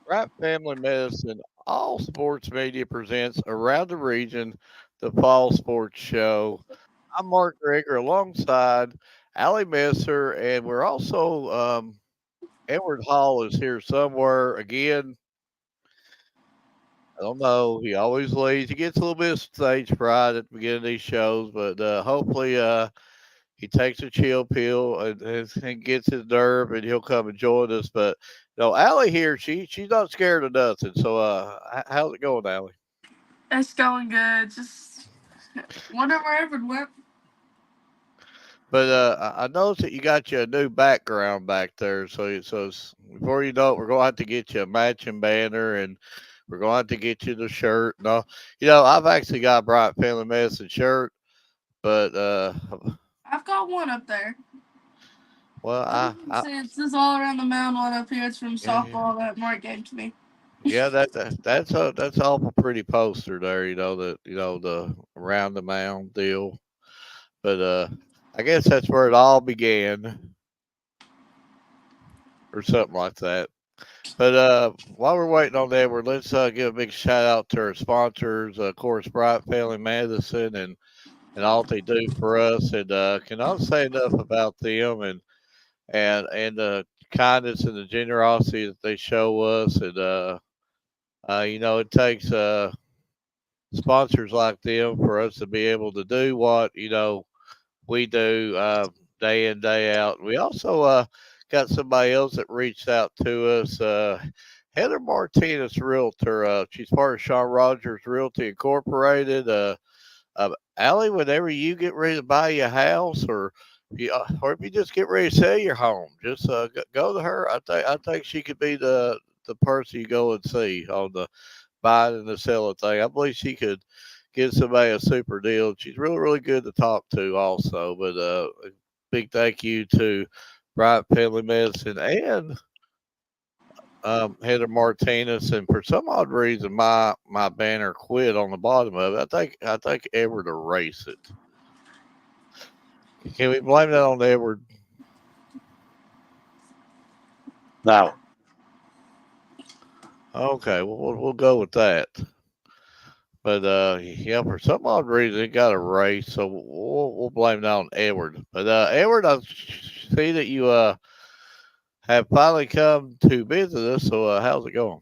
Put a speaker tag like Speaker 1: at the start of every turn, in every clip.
Speaker 1: Right Family Medicine, all sports media presents around the region the Fall Sports Show. I'm Mark Greger alongside Allie Messer, and we're also Edward Hall is here somewhere. Again, I don't know. He always leaves. He gets a little bit of stage fright at the beginning of these shows, but hopefully he takes a chill pill and gets his nerve, and he'll come and join us. But Allie here, she's not scared of nothing. So how's it going, Allie?
Speaker 2: It's going good. Just whatever ever went.
Speaker 1: But I noticed that you got you a new background back there. Before you know it, we're going to have to get you a matching banner, and we're going to have to get you the shirt. And all. I've actually got a Bryant Family Medicine shirt, but
Speaker 2: I've got one up there.
Speaker 1: well,
Speaker 2: What did you say? It's this all around the mound one up here. It's from
Speaker 1: yeah,
Speaker 2: softball that Mark gave to me.
Speaker 1: yeah, that's awful pretty poster there. The around the mound deal. But I guess that's where it all began, or something like that. But while we're waiting on Edward, let's give a big shout out to our sponsors, of course, Bright Family Medicine, and all they do for us. And cannot say enough about them and the kindness and the generosity that they show us. And it takes sponsors like them for us to be able to do what we do day in day out. We also got somebody else that reached out to us. Heather Martinez, realtor. She's part of Sean Rogers Realty Incorporated. Allie, whenever you get ready to buy your house, or if you just get ready to sell your home, just go to her. I think she could be the person you go and see on the buying and the selling thing. I believe she could give somebody a super deal. She's really, really good to talk to also. But a big thank you to Bryant Family Medicine and Heather Martinez. And for some odd reason, my banner quit on the bottom of it. I think Edward erased it. Can we blame that on Edward?
Speaker 3: No,
Speaker 1: Okay, well, we'll go with that. But yeah, for some odd reason it got erased, so we'll blame that on Edward. But Edward, I see that you have finally come to visit us. So how's it going?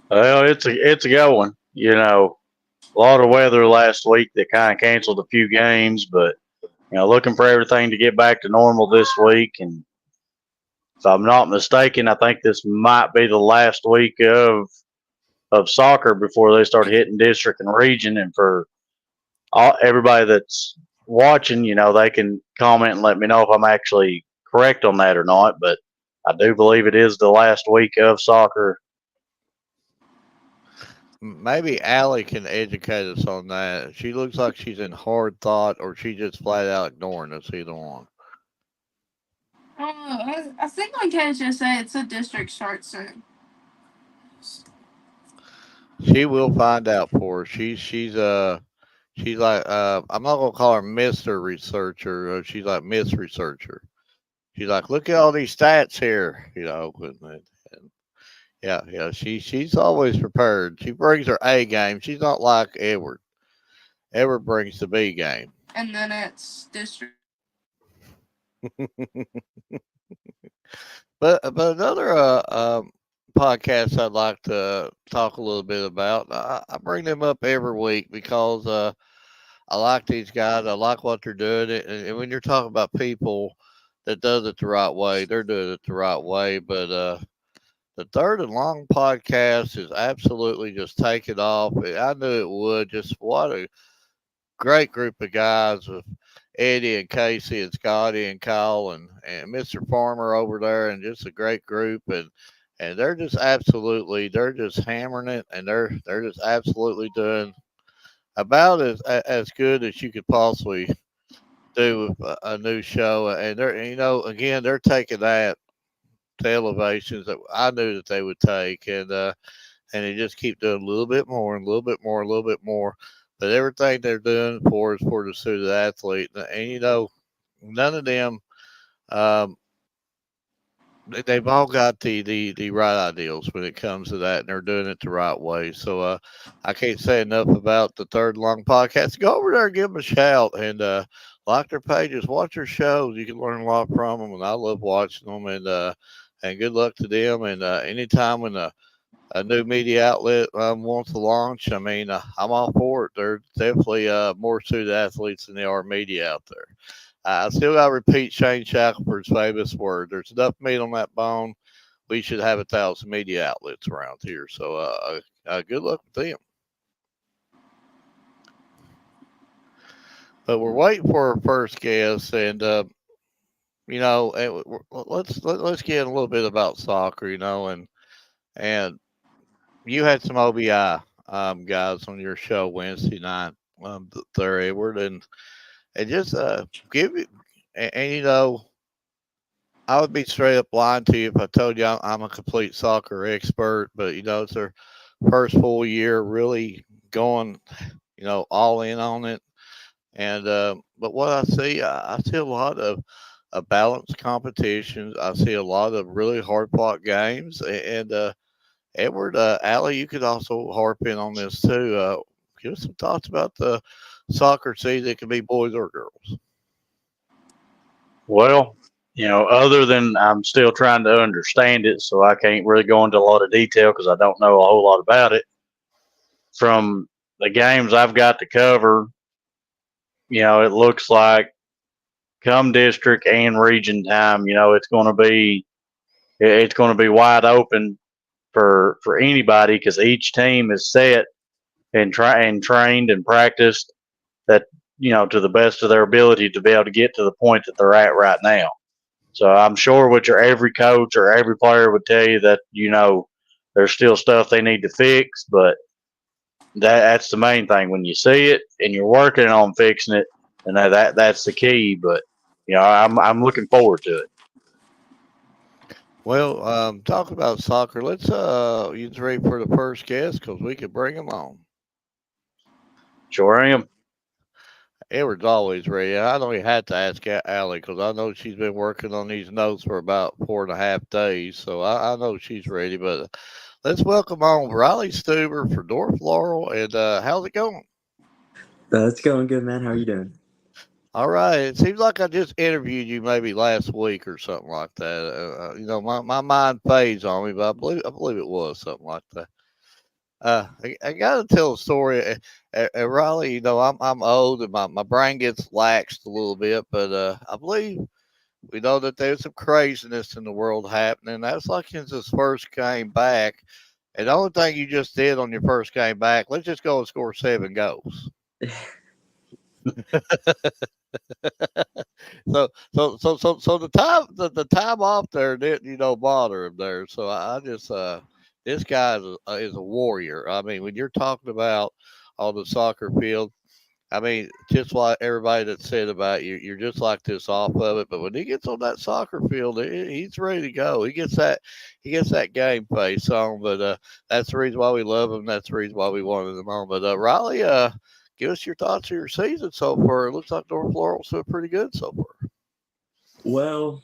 Speaker 3: well, it's a good one. A lot of weather last week that kind of canceled a few games, but looking for everything to get back to normal this week. And if I'm not mistaken, I think this might be the last week of soccer before they start hitting district and region. And for everybody that's watching, they can comment and let me know if I'm actually correct on that or not. But I do believe it is the last week of soccer.
Speaker 1: Maybe Allie can educate us on that. She looks like she's in hard thought, or she just flat out ignoring us. Either one.
Speaker 2: I think I can just say it's a district short soon.
Speaker 1: She will find out for us. She's like I'm not gonna call her Mister Researcher. She's like Miss Researcher. She's like, look at all these stats here. And yeah, yeah. She's always prepared. She brings her A game. She's not like Edward. Edward brings the B game.
Speaker 2: And then it's district.
Speaker 1: But another podcast I'd like to talk a little bit about. I bring them up every week because I like these guys. I like what they're doing. And when you're talking about people that does it the right way, they're doing it the right way. But the Third and Long podcast is absolutely just taking off. I knew it would. Just what a great group of guys with Eddie and Casey and Scotty and Kyle and Mr. Farmer over there, and just a great group. And they're just hammering it, and they're just absolutely doing about as good as you could possibly do with a new show. And they're again they're taking that to elevations that I knew that they would take, and they just keep doing a little bit more and a little bit more, a little bit more. But everything they're doing for is for the student athlete, and none of them um, they've all got the right ideals when it comes to that, and they're doing it the right way. So I can't say enough about the Third Long podcast. Go over there and give them a shout, and like their pages, watch their shows. You can learn a lot from them, and I love watching them. And good luck to them. And anytime when a new media outlet wants to launch, I mean, I'm all for it. There's definitely more student athletes than there are media out there. I still got to repeat Shane Shackelford's famous word. There's enough meat on that bone. We should have 1,000 media outlets around here. So good luck with them. But we're waiting for our first guest, and let's get a little bit about soccer, and you had some OBI guys on your show Wednesday night, there, Edward, and just give it, and I would be straight up lying to you if I told you I'm a complete soccer expert, but it's their first full year really going, all in on it. And but what I see, I see a lot of balanced competitions. I see a lot of really hard fought games, and Edward, Allie, you could also harp in on this too. Give us some thoughts about the soccer season. It can be boys or girls.
Speaker 3: Well, other than I'm still trying to understand it, so I can't really go into a lot of detail because I don't know a whole lot about it. From the games I've got to cover, it looks like come district and region time, it's going to be wide open for anybody because each team is set and trained and practiced that to the best of their ability to be able to get to the point that they're at right now. So I'm sure what your every coach or every player would tell you that there's still stuff they need to fix, but that's the main thing. When you see it and you're working on fixing it, and that's the key. But I'm looking forward to it.
Speaker 1: Well, talk about soccer. Let's you ready for the first guest because we could bring him on.
Speaker 3: Sure am.
Speaker 1: Edward's always ready. I know he had to ask Allie because I know she's been working on these notes for about 4.5 days, so I know she's ready. But let's welcome on Riley Stuber for Dorf Laurel. And how's it going?
Speaker 4: It's going good, man. How are you doing?
Speaker 1: All right. It seems like I just interviewed you maybe last week or something like that. My mind fades on me, but I believe it was something like that. I got to tell a story. Riley, I'm old and my brain gets laxed a little bit, but I believe we know that there's some craziness in the world happening. That's like since this first came back. And the only thing you just did on your first game back, let's just go and score 7 goals. So the time off there didn't bother him there. So I just this guy is a warrior. I mean, when you're talking about on the soccer field, I mean, just like everybody that said about you, you're just like this off of it. But when he gets on that soccer field, he's ready to go. He gets that game face on. But that's the reason why we love him. That's the reason why we wanted him on. But Riley, give us your thoughts of your season so far. It looks like North Laurel's doing pretty good so far.
Speaker 4: Well,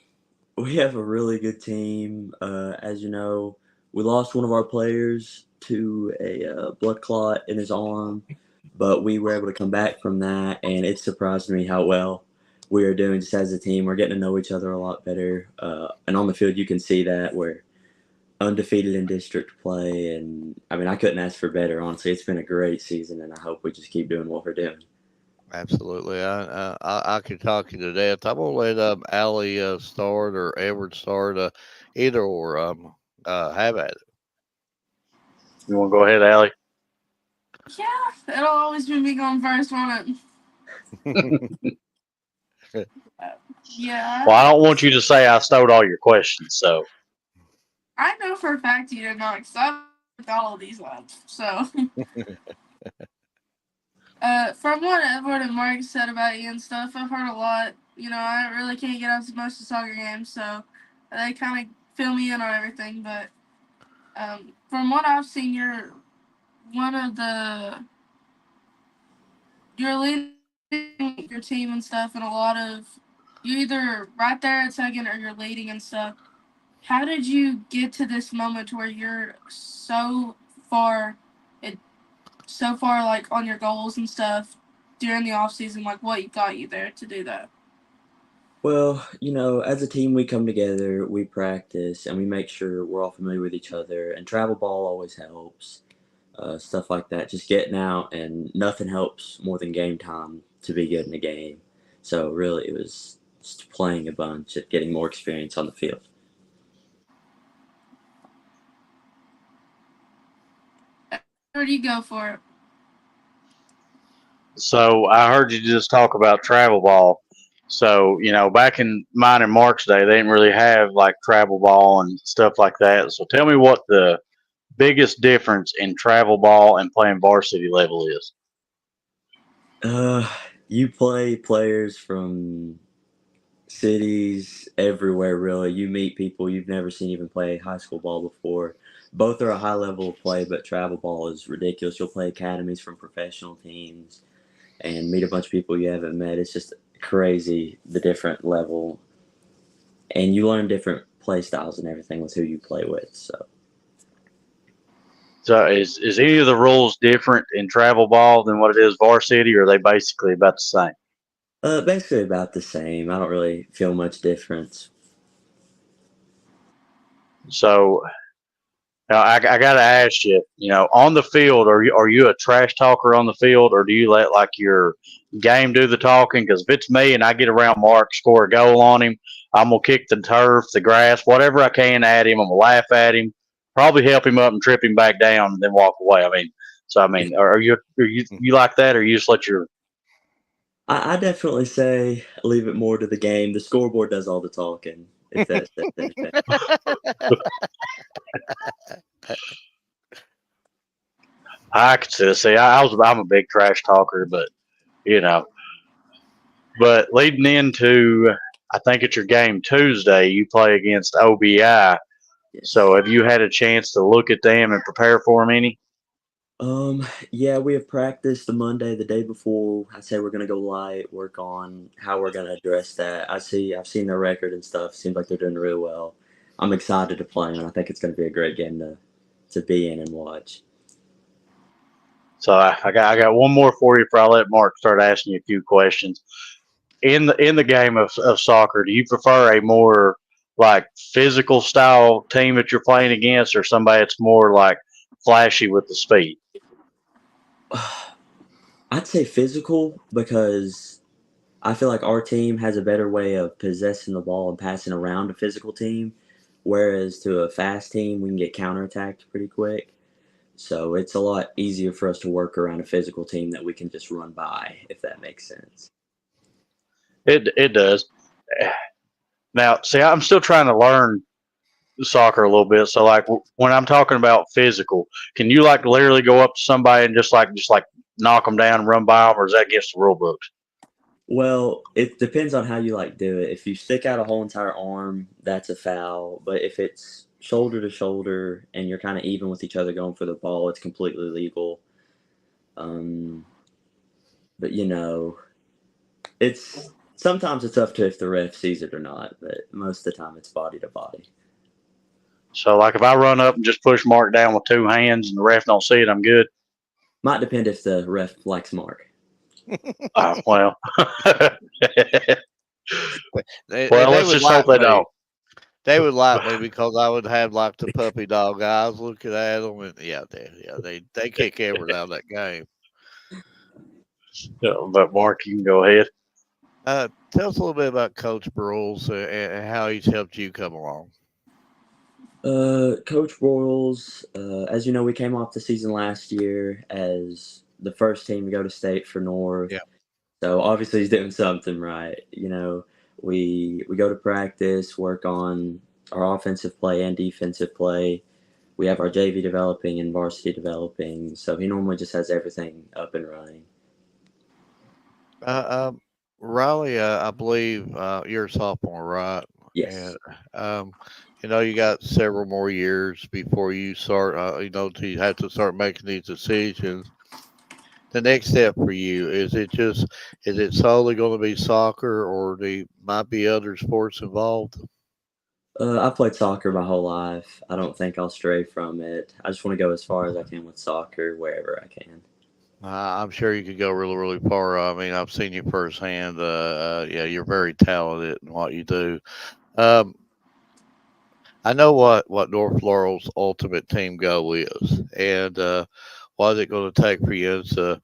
Speaker 4: we have a really good team. As you know, we lost one of our players to a blood clot in his arm, but we were able to come back from that, and it surprised me how well we are doing just as a team. We're getting to know each other a lot better, and on the field you can see that we're undefeated in district play, and I mean I couldn't ask for better. Honestly, it's been a great season, and I hope we just keep doing what we're doing.
Speaker 1: Absolutely. I could talk you to death. I'm gonna let Allie start or Edward start, either or have at it.
Speaker 3: You want to go ahead, Allie?
Speaker 2: Yeah, it'll always be me going first, won't it?
Speaker 3: Well,
Speaker 2: Yeah,
Speaker 3: I don't want you to say I stole all your questions. So
Speaker 2: I know for a fact you did not, because I've looked all of these up. So, from what Edward and Mark said about you and stuff, I've heard a lot. I really can't get out to most of the soccer games, so they kind of fill me in on everything. But from what I've seen, you're one of you're leading your team and stuff, and a lot of you either right there at second or you're leading and stuff. how did you get to this moment where you're far, it so far like on your goals and stuff during the off season? Like, what got you there to do that?
Speaker 4: Well, as a team, we come together, we practice, and we make sure we're all familiar with each other. And travel ball always helps, stuff like that. Just getting out, and nothing helps more than game time to be good in a game. So really, it was just playing a bunch and getting more experience on the field.
Speaker 2: Where do you go for it?
Speaker 3: So I heard you just talk about travel ball. So, back in mine and Mark's day, they didn't really have like travel ball and stuff like that. So tell me what the biggest difference in travel ball and playing varsity level is.
Speaker 4: Uh, you play players from cities everywhere, really. You meet people you've never seen even play high school ball before. Both are a high level of play, but travel ball is ridiculous. You'll play academies from professional teams and meet a bunch of people you haven't met. It's just crazy the different level, and you learn different play styles and everything with who you play with. So
Speaker 3: So is any of the rules different in travel ball than what it is varsity, or are they basically about the same?
Speaker 4: basically about the same. I don't really feel much difference.
Speaker 3: So now I got to ask you, on the field, are you a trash talker on the field, or do you let like your game do the talking? Because if it's me and I get around Mark, score a goal on him, I'm gonna kick the turf, the grass, whatever I can at him. I'm gonna laugh at him, probably help him up and trip him back down, and then walk away. I mean, are you like that, or you just let your
Speaker 4: I definitely say leave it more to the game. The scoreboard does all the talking. If that's anything.
Speaker 3: I consider see I'm a big trash talker, but you know, but leading into I think it's your game Tuesday, you play against OBI.
Speaker 4: Yes.
Speaker 3: So have you had a chance to look at them and prepare for them any?
Speaker 4: Yeah, we have practiced the Monday, the day before. I say we're gonna go light, work on how we're gonna address that. I've seen their record and stuff. Seems like they're doing really well. I'm excited to play them, and I think it's gonna be a great game to be in and watch.
Speaker 3: So I got one more for you before I let Mark start asking you a few questions. In the game of soccer, do you prefer a more like physical style team that you're playing against, or somebody that's more like flashy with the speed?
Speaker 4: I'd say physical because I feel like our team has a better way of possessing the ball and passing around a physical team, whereas to a fast team, we can get counterattacked pretty quick. So it's a lot easier for us to work around a physical team that we can just run by, if that makes sense.
Speaker 3: It does. Now, see, I'm still trying to learn soccer a little bit. So, like when I'm talking about physical, can you like literally go up to somebody and just like knock them down, and run by them, or is that against the rule books?
Speaker 4: Well, it depends on how you like do it. If you stick out a whole entire arm, that's a foul. But if it's shoulder to shoulder and you're kind of even with each other going for the ball, it's completely legal. Um, but it's sometimes it's up to if the ref sees it or not. But most of the time, it's body to body.
Speaker 3: So, like if I run up and just push Mark down with two hands and the ref don't see it, I'm good.
Speaker 4: Might depend if the ref likes Mark.
Speaker 3: Well, well,
Speaker 1: They
Speaker 3: let's
Speaker 1: would
Speaker 3: just hope
Speaker 1: like
Speaker 3: they
Speaker 1: me.
Speaker 3: don't.
Speaker 1: They would like me because I would have like the puppy dog eyes looking at them, and they kick everything out of that game.
Speaker 3: But Mark, you can go ahead.
Speaker 1: Tell us a little bit about Coach Brules and how he's helped you come along.
Speaker 4: Coach Royals, as you know, we came off the season last year as the first team to go to state for North.
Speaker 1: Yeah.
Speaker 4: So obviously he's doing something right. We go to practice, work on our offensive play and defensive play. We have our JV developing and varsity developing. So he normally just has everything up and running.
Speaker 1: Uh, um, Riley, I believe you're a sophomore, right? And
Speaker 4: Yes.
Speaker 1: um, you got several more years before you start. To have to start making these decisions. The next step for you is it solely going to be soccer, or might be other sports involved?
Speaker 4: I've played soccer my whole life. I don't think I'll stray from it. I just want to go as far as I can with soccer, wherever I can.
Speaker 1: I'm sure you could go really, really far. I mean, I've seen you firsthand. Yeah, you're very talented in what you do. Um, I know what North Laurel's ultimate team goal is, and what is it going to take for you to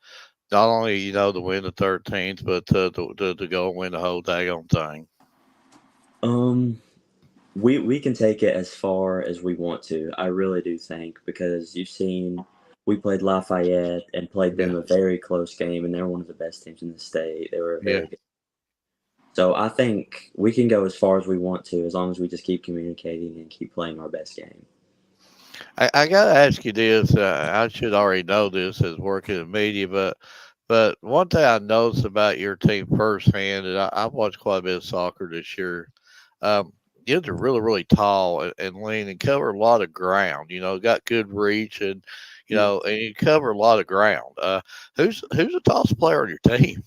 Speaker 1: not only to win the 13th, but to go and win the whole daggone thing.
Speaker 4: Um, we can take it as far as we want to. I really do think because you've seen we played Lafayette and played
Speaker 1: Yeah,
Speaker 4: them a very close game, and they're one of the best teams in the state. They were
Speaker 1: yeah.
Speaker 4: very good. So I think we can go as far as we want to as long as we just keep communicating and keep playing our best game.
Speaker 1: I gotta ask you this. I should already know this as working in media, but one thing I noticed about your team firsthand, and I've watched quite a bit of soccer this year. Um, you guys are really, really tall and lean and cover a lot of ground. Got good reach and and you cover a lot of ground. Who's the tallest player on your team?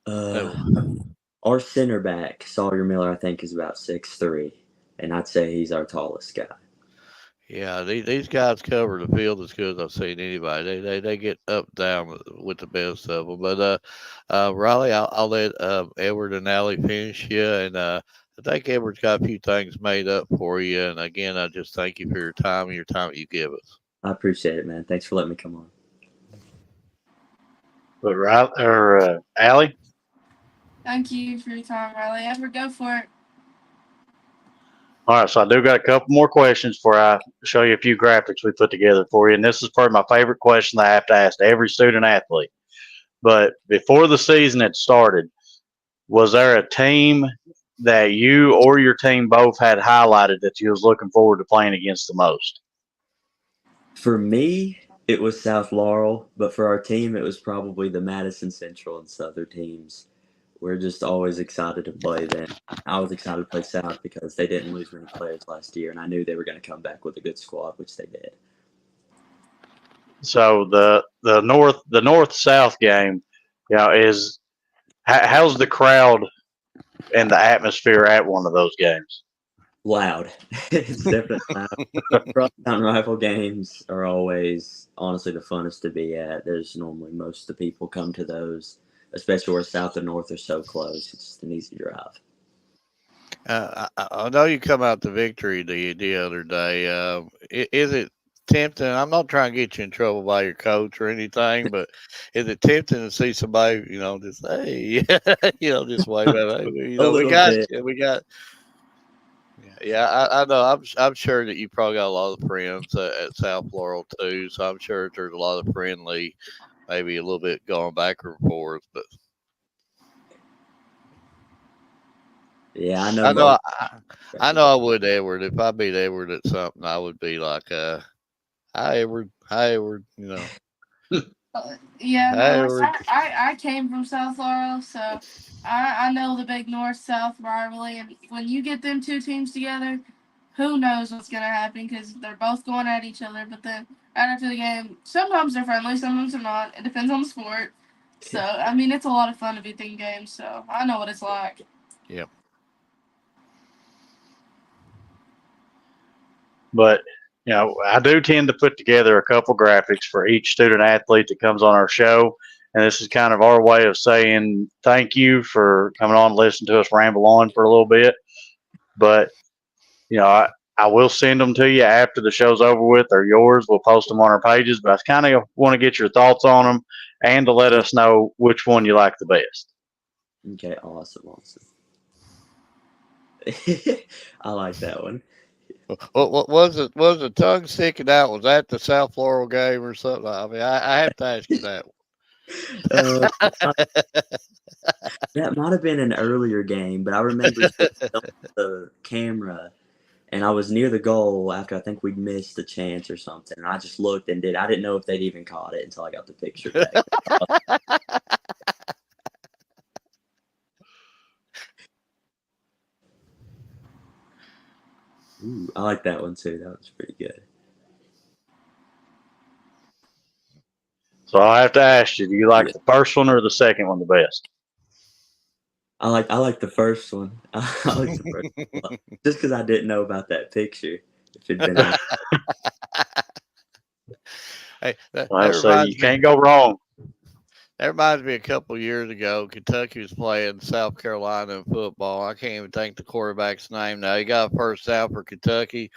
Speaker 4: Uh,
Speaker 1: Oh,
Speaker 4: our center back Sawyer Miller, I think, is about 6'3", and I'd say he's our tallest guy.
Speaker 1: yeah, these guys cover the field as good as I've seen anybody. They get up down with the best of them. But Riley, I'll let Edward and Allie finish you, and I think Edward's got a few things made up for you. And again, I just thank you for your time and your time that you give us.
Speaker 4: I appreciate it, man. Thanks for letting me come on.
Speaker 3: But right or Allie,
Speaker 2: Thank you for your time, Riley. Ever go for it.
Speaker 3: all right. So I do got a couple more questions before I show you a few graphics we put together for you, and this is probably my favorite question that I have to ask every student athlete. But before the season had started, was there a team that you or your team both had highlighted that you was looking forward to playing against the most?
Speaker 4: For me, it was South Laurel, but for our team, it was probably the Madison Central and Southern teams. We're just always excited to play them. I was excited to play South because they didn't lose many players last year, and I knew they were going to come back with a good squad, which they did.
Speaker 3: So the north south game, is how's the crowd and the atmosphere at one of those games?
Speaker 4: Loud. It's definitely loud. Crosstown Rifle games are always, honestly, the funnest to be at. There's normally most of the people come to those, especially where South and North are so close. It's just an easy drive.
Speaker 1: I know you come out to victory the other day. Is it tempting? I'm not trying to get you in trouble by your coach or anything, but is it tempting to see somebody, just hey, just wave at, hey,
Speaker 4: A
Speaker 1: we
Speaker 4: little
Speaker 1: got
Speaker 4: bit.
Speaker 1: you, we got. Yeah, I know. I'm sure that you probably got a lot of friends at South Laurel too. So I'm sure there's a lot of friendly, maybe a little bit going back and forth. But
Speaker 4: Yeah, I know
Speaker 1: I know
Speaker 4: most.
Speaker 1: I know I would Edward if I beat Edward at something. I would be like, hi Edward,
Speaker 2: Yeah,
Speaker 1: hi
Speaker 2: no,
Speaker 1: Edward.
Speaker 2: I came from South Laurel, so I know the big North South rivalry. And when you get them two teams together, who knows what's going to happen because they're both going at each other. But then right after the game, sometimes they're friendly, sometimes they're not. It depends on the sport. So, I mean, it's a lot of fun to be thinking games, so I know what it's like.
Speaker 1: Yep.
Speaker 3: But I do tend to put together a couple graphics for each student athlete that comes on our show, and this is kind of our way of saying thank you for coming on and listening to us ramble on for a little bit. But I will send them to you after the show's over with. They're yours. We'll post them on our pages. But I kind of want to get your thoughts on them and to let us know which one you like the best.
Speaker 4: Okay, awesome. I like that one.
Speaker 1: What was it? Was the tongue sticking out? Was that the South Laurel game or something? I mean, I have to ask you that.
Speaker 4: Uh, that might have been an earlier game, but I remember seeing on the camera, and I was near the goal after I think we'd missed a chance or something, and I just looked and I didn't know if they'd even caught it until I got the picture back. Ooh, I like that one too. That was pretty good.
Speaker 3: So I have to ask you, do you like the first one or the second one the best?
Speaker 4: I like the first one. I like the first one. Just because I didn't know about that picture. If it'd been out.
Speaker 1: Hey, that
Speaker 3: Well, so you
Speaker 1: reminds me.
Speaker 3: can't go wrong.
Speaker 1: That reminds me a couple of years ago, Kentucky was playing South Carolina in football. I can't even think the quarterback's name now. He got a first down for Kentucky,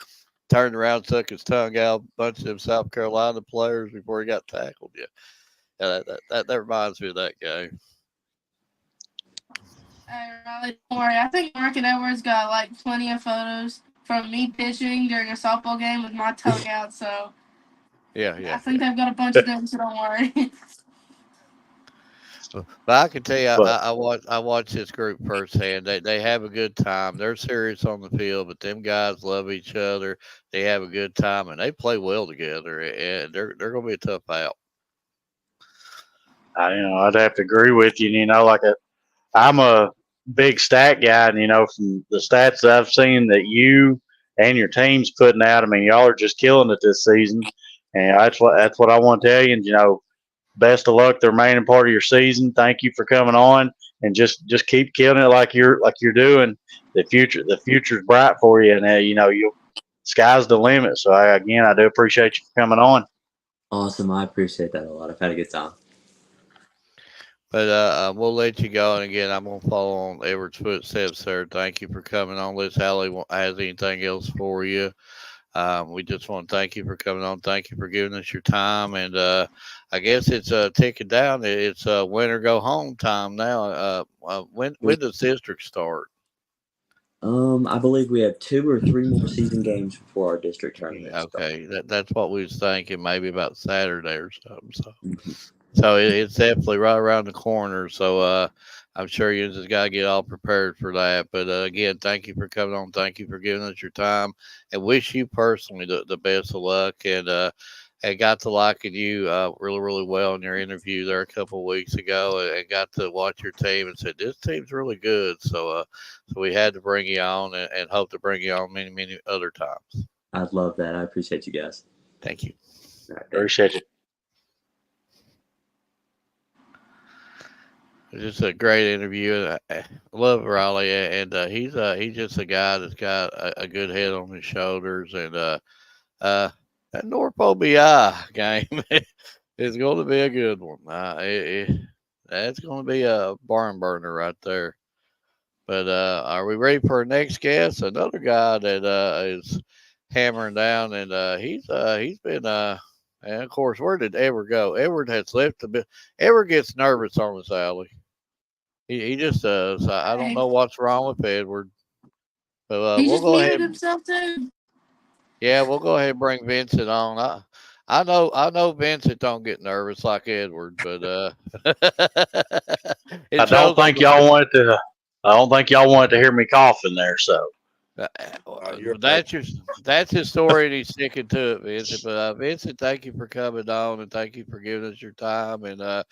Speaker 1: turned around, took his tongue out, a bunch of them South Carolina players before he got tackled. That reminds me of that game.
Speaker 2: Hey, Riley, don't worry. I think Mark and Edwards got like plenty of photos from me pitching during a softball game with my tongue out. So I think they've got a bunch of them. So don't worry.
Speaker 1: But I can tell you,
Speaker 3: But
Speaker 1: I watch this group firsthand. They have a good time. They're serious on the field, but them guys love each other. They have a good time, and they play well together. And they're going to be a tough out.
Speaker 3: I'd have to agree with you. I'm a big stat guy, and from the stats that I've seen that you and your team's putting out, I mean, y'all are just killing it this season, and that's what I want to tell you. And best of luck the remaining part of your season. Thank you for coming on, and just keep killing it like you're doing. The future's bright for you, and you sky's the limit. So I do appreciate you for coming on.
Speaker 4: Awesome. I appreciate that a lot. I've had a good time.
Speaker 1: But we'll let you go. And again, I'm going to follow on Edward's footsteps, sir. Thank you for coming on. Unless Allie has anything else for you. We just want to thank you for coming on. Thank you for giving us your time. And I guess it's ticking down. It's win or go home time now. When does district start?
Speaker 4: I believe we have 2 or 3 more season games before our district tournament.
Speaker 1: Okay, that's what we was thinking. Maybe about Saturday or something. So,
Speaker 4: Mhm.
Speaker 1: so it's definitely right around the corner. So I'm sure you just got to get all prepared for that. But again, thank you for coming on. Thank you for giving us your time, and wish you personally the best of luck. And got to liking you really, really well in your interview there a couple of weeks ago, and got to watch your team and said this team's really good. So we had to bring you on, and hope to bring you on many, many other times.
Speaker 4: I'd love that. I appreciate you guys.
Speaker 1: Thank you.
Speaker 4: All right,
Speaker 3: Appreciate you.
Speaker 1: Just a great interview. I love Raleigh, and he's just a guy that's got a good head on his shoulders, and that Norpo BI game is going to be a good one. That's going to be a barn burner right there. But are we ready for our next guest? Another guy that is hammering down, and he's been and of course, where did Edward go? Edward has left a bit. Edward gets nervous on his alley. He just does. I don't know what's wrong with Edward. But
Speaker 2: He
Speaker 1: we'll
Speaker 2: just
Speaker 1: go
Speaker 2: muted
Speaker 1: ahead.
Speaker 2: himself too.
Speaker 1: Yeah, we'll go ahead and bring Vincent on. I know Vincent don't get nervous like Edward, but
Speaker 3: I don't think y'all wanted to hear me coughing there. So
Speaker 1: that's his story, and he's sticking to it, Vincent. But Vincent, thank you for coming on, and thank you for giving us your time. And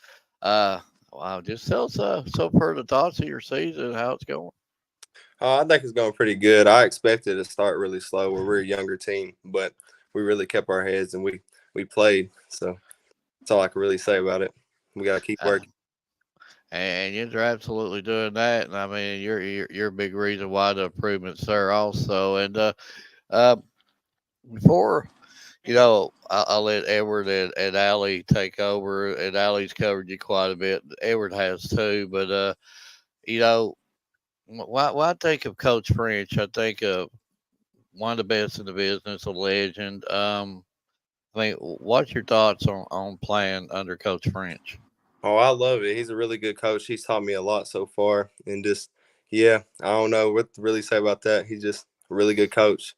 Speaker 1: wow, just tell us some further thoughts of your season and how it's going.
Speaker 5: I think it's going pretty good. I expected it to start really slow. We're a younger team, but we really kept our heads and we played. So that's all I can really say about it. We got to keep working.
Speaker 1: And you're absolutely doing that. And I mean, you're a big reason why the improvements there also. And before, I'll let Edward and Allie take over. And Allie's covered you quite a bit. Edward has too. But when I think of Coach French, I think of one of the best in the business, a legend. I mean, what's your thoughts on playing under Coach French?
Speaker 5: Oh, I love it. He's a really good coach. He's taught me a lot so far. And just, yeah, I don't know what to really say about that. He's just a really good coach.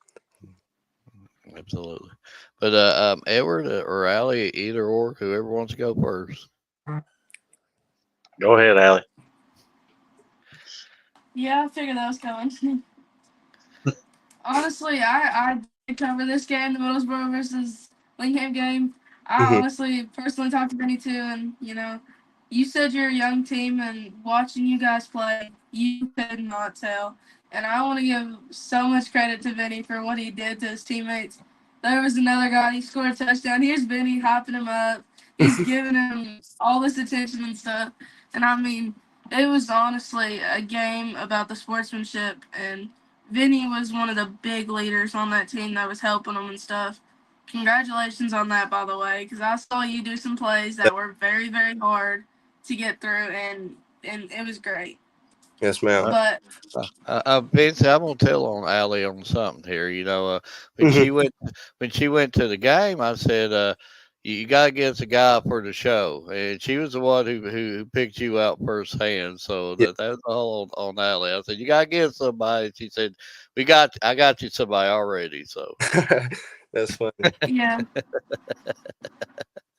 Speaker 1: Absolutely. But Edward or Allie, either or, whoever wants to go first.
Speaker 3: Go ahead, Allie.
Speaker 2: Yeah, I figured that was coming. Honestly, I did cover this game, the Middlesbrough versus Lingham game. I honestly personally talked to Benny too, and you said you're a young team, and watching you guys play, you could not tell. And I want to give so much credit to Benny for what he did to his teammates. There was another guy, he scored a touchdown. Here's Benny hopping him up. He's giving him all this attention and stuff. And I mean, It was honestly a game about the sportsmanship, and Vinny was one of the big leaders on that team that was helping them and stuff. Congratulations on that, by the way, because I saw you do some plays that were very, very hard to get through, and it was great.
Speaker 5: Yes, ma'am.
Speaker 2: But
Speaker 1: Vince, I'm gonna tell on Allie on something here. When
Speaker 5: Mhm.
Speaker 1: she went to the game, I said, you gotta get us a guy for the show, and she was the one who picked you out firsthand. So
Speaker 5: Yeah.
Speaker 1: that was all on Allie. I said, you gotta get somebody. She said, I got you somebody already. So
Speaker 5: That's funny.
Speaker 2: yeah,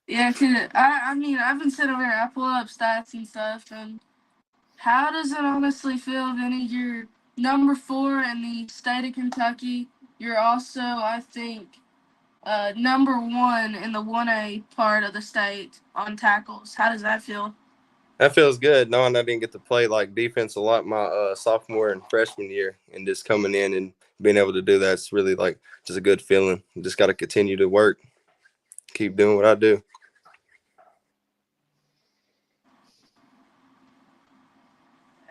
Speaker 2: yeah. Cause I mean, I've been sitting over here. I pull up stats and stuff, and how does it honestly feel, Vinny? You're number 4 in the state of Kentucky. You're also, I think, number 1 in the 1A part of the state on tackles. How does that feel?
Speaker 5: That feels good knowing I didn't get to play like defense a lot my sophomore and freshman year, and just coming in and being able to do that's really like just a good feeling. You just got to continue to work, keep doing what I do.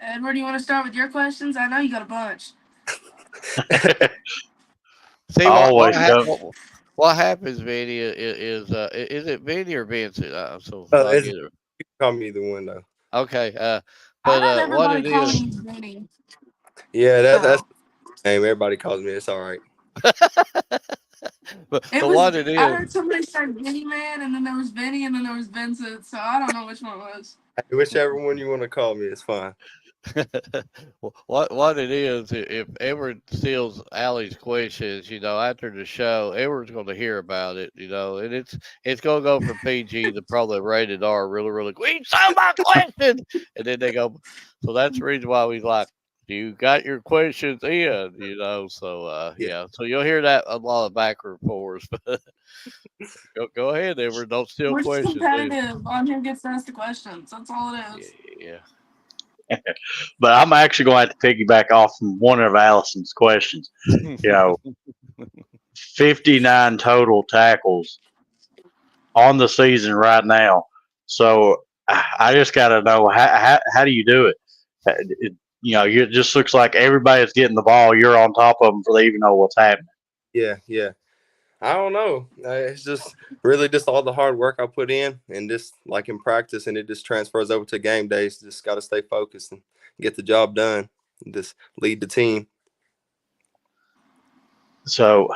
Speaker 2: Edward, you want to start with your questions? I know you got a bunch.
Speaker 1: see
Speaker 3: Always go.
Speaker 1: what happens, Vinny, is it Vinny or Vincent? So I
Speaker 5: It's,
Speaker 1: get
Speaker 5: you
Speaker 1: it.
Speaker 5: can call me either one though.
Speaker 1: Okay,
Speaker 2: I
Speaker 1: but
Speaker 2: have
Speaker 1: what
Speaker 2: everybody
Speaker 1: it
Speaker 2: calling
Speaker 1: is.
Speaker 2: me Vinny.
Speaker 5: Yeah, that's
Speaker 2: So
Speaker 5: the name. Everybody calls me. It's all right.
Speaker 2: it
Speaker 1: But
Speaker 2: was.
Speaker 1: what it
Speaker 2: I
Speaker 1: is,
Speaker 2: heard somebody say Vinny Man, and then there was Vinny, and then there was Vincent. So I don't know which one it was.
Speaker 5: Whichever one you want to call me, it's fine.
Speaker 1: what it is, if Edward steals Allie's questions, after the show, Edward's going to hear about it, and it's going to go from PG to probably rated R really, really quick. You saw my question, and then they go. So that's the reason why we like. You got your questions in. So
Speaker 5: Yeah.
Speaker 1: yeah. So you'll hear that a lot of back and forth. Go ahead, Edward. Don't steal
Speaker 2: We're just
Speaker 1: questions.
Speaker 2: competitive on who gets asked the questions. That's all it is.
Speaker 1: Yeah.
Speaker 3: But I'm actually going to have to piggyback off from one of Allison's questions. You know, 59 total tackles on the season right now. So I just got to know how do you do it? It just looks like everybody's getting the ball. You're on top of them before they even know what's happening.
Speaker 5: Yeah. I don't know. It's just really just all the hard work I put in, and just like in practice, and it just transfers over to game days. Just got to stay focused and get the job done. And just lead the team.
Speaker 3: So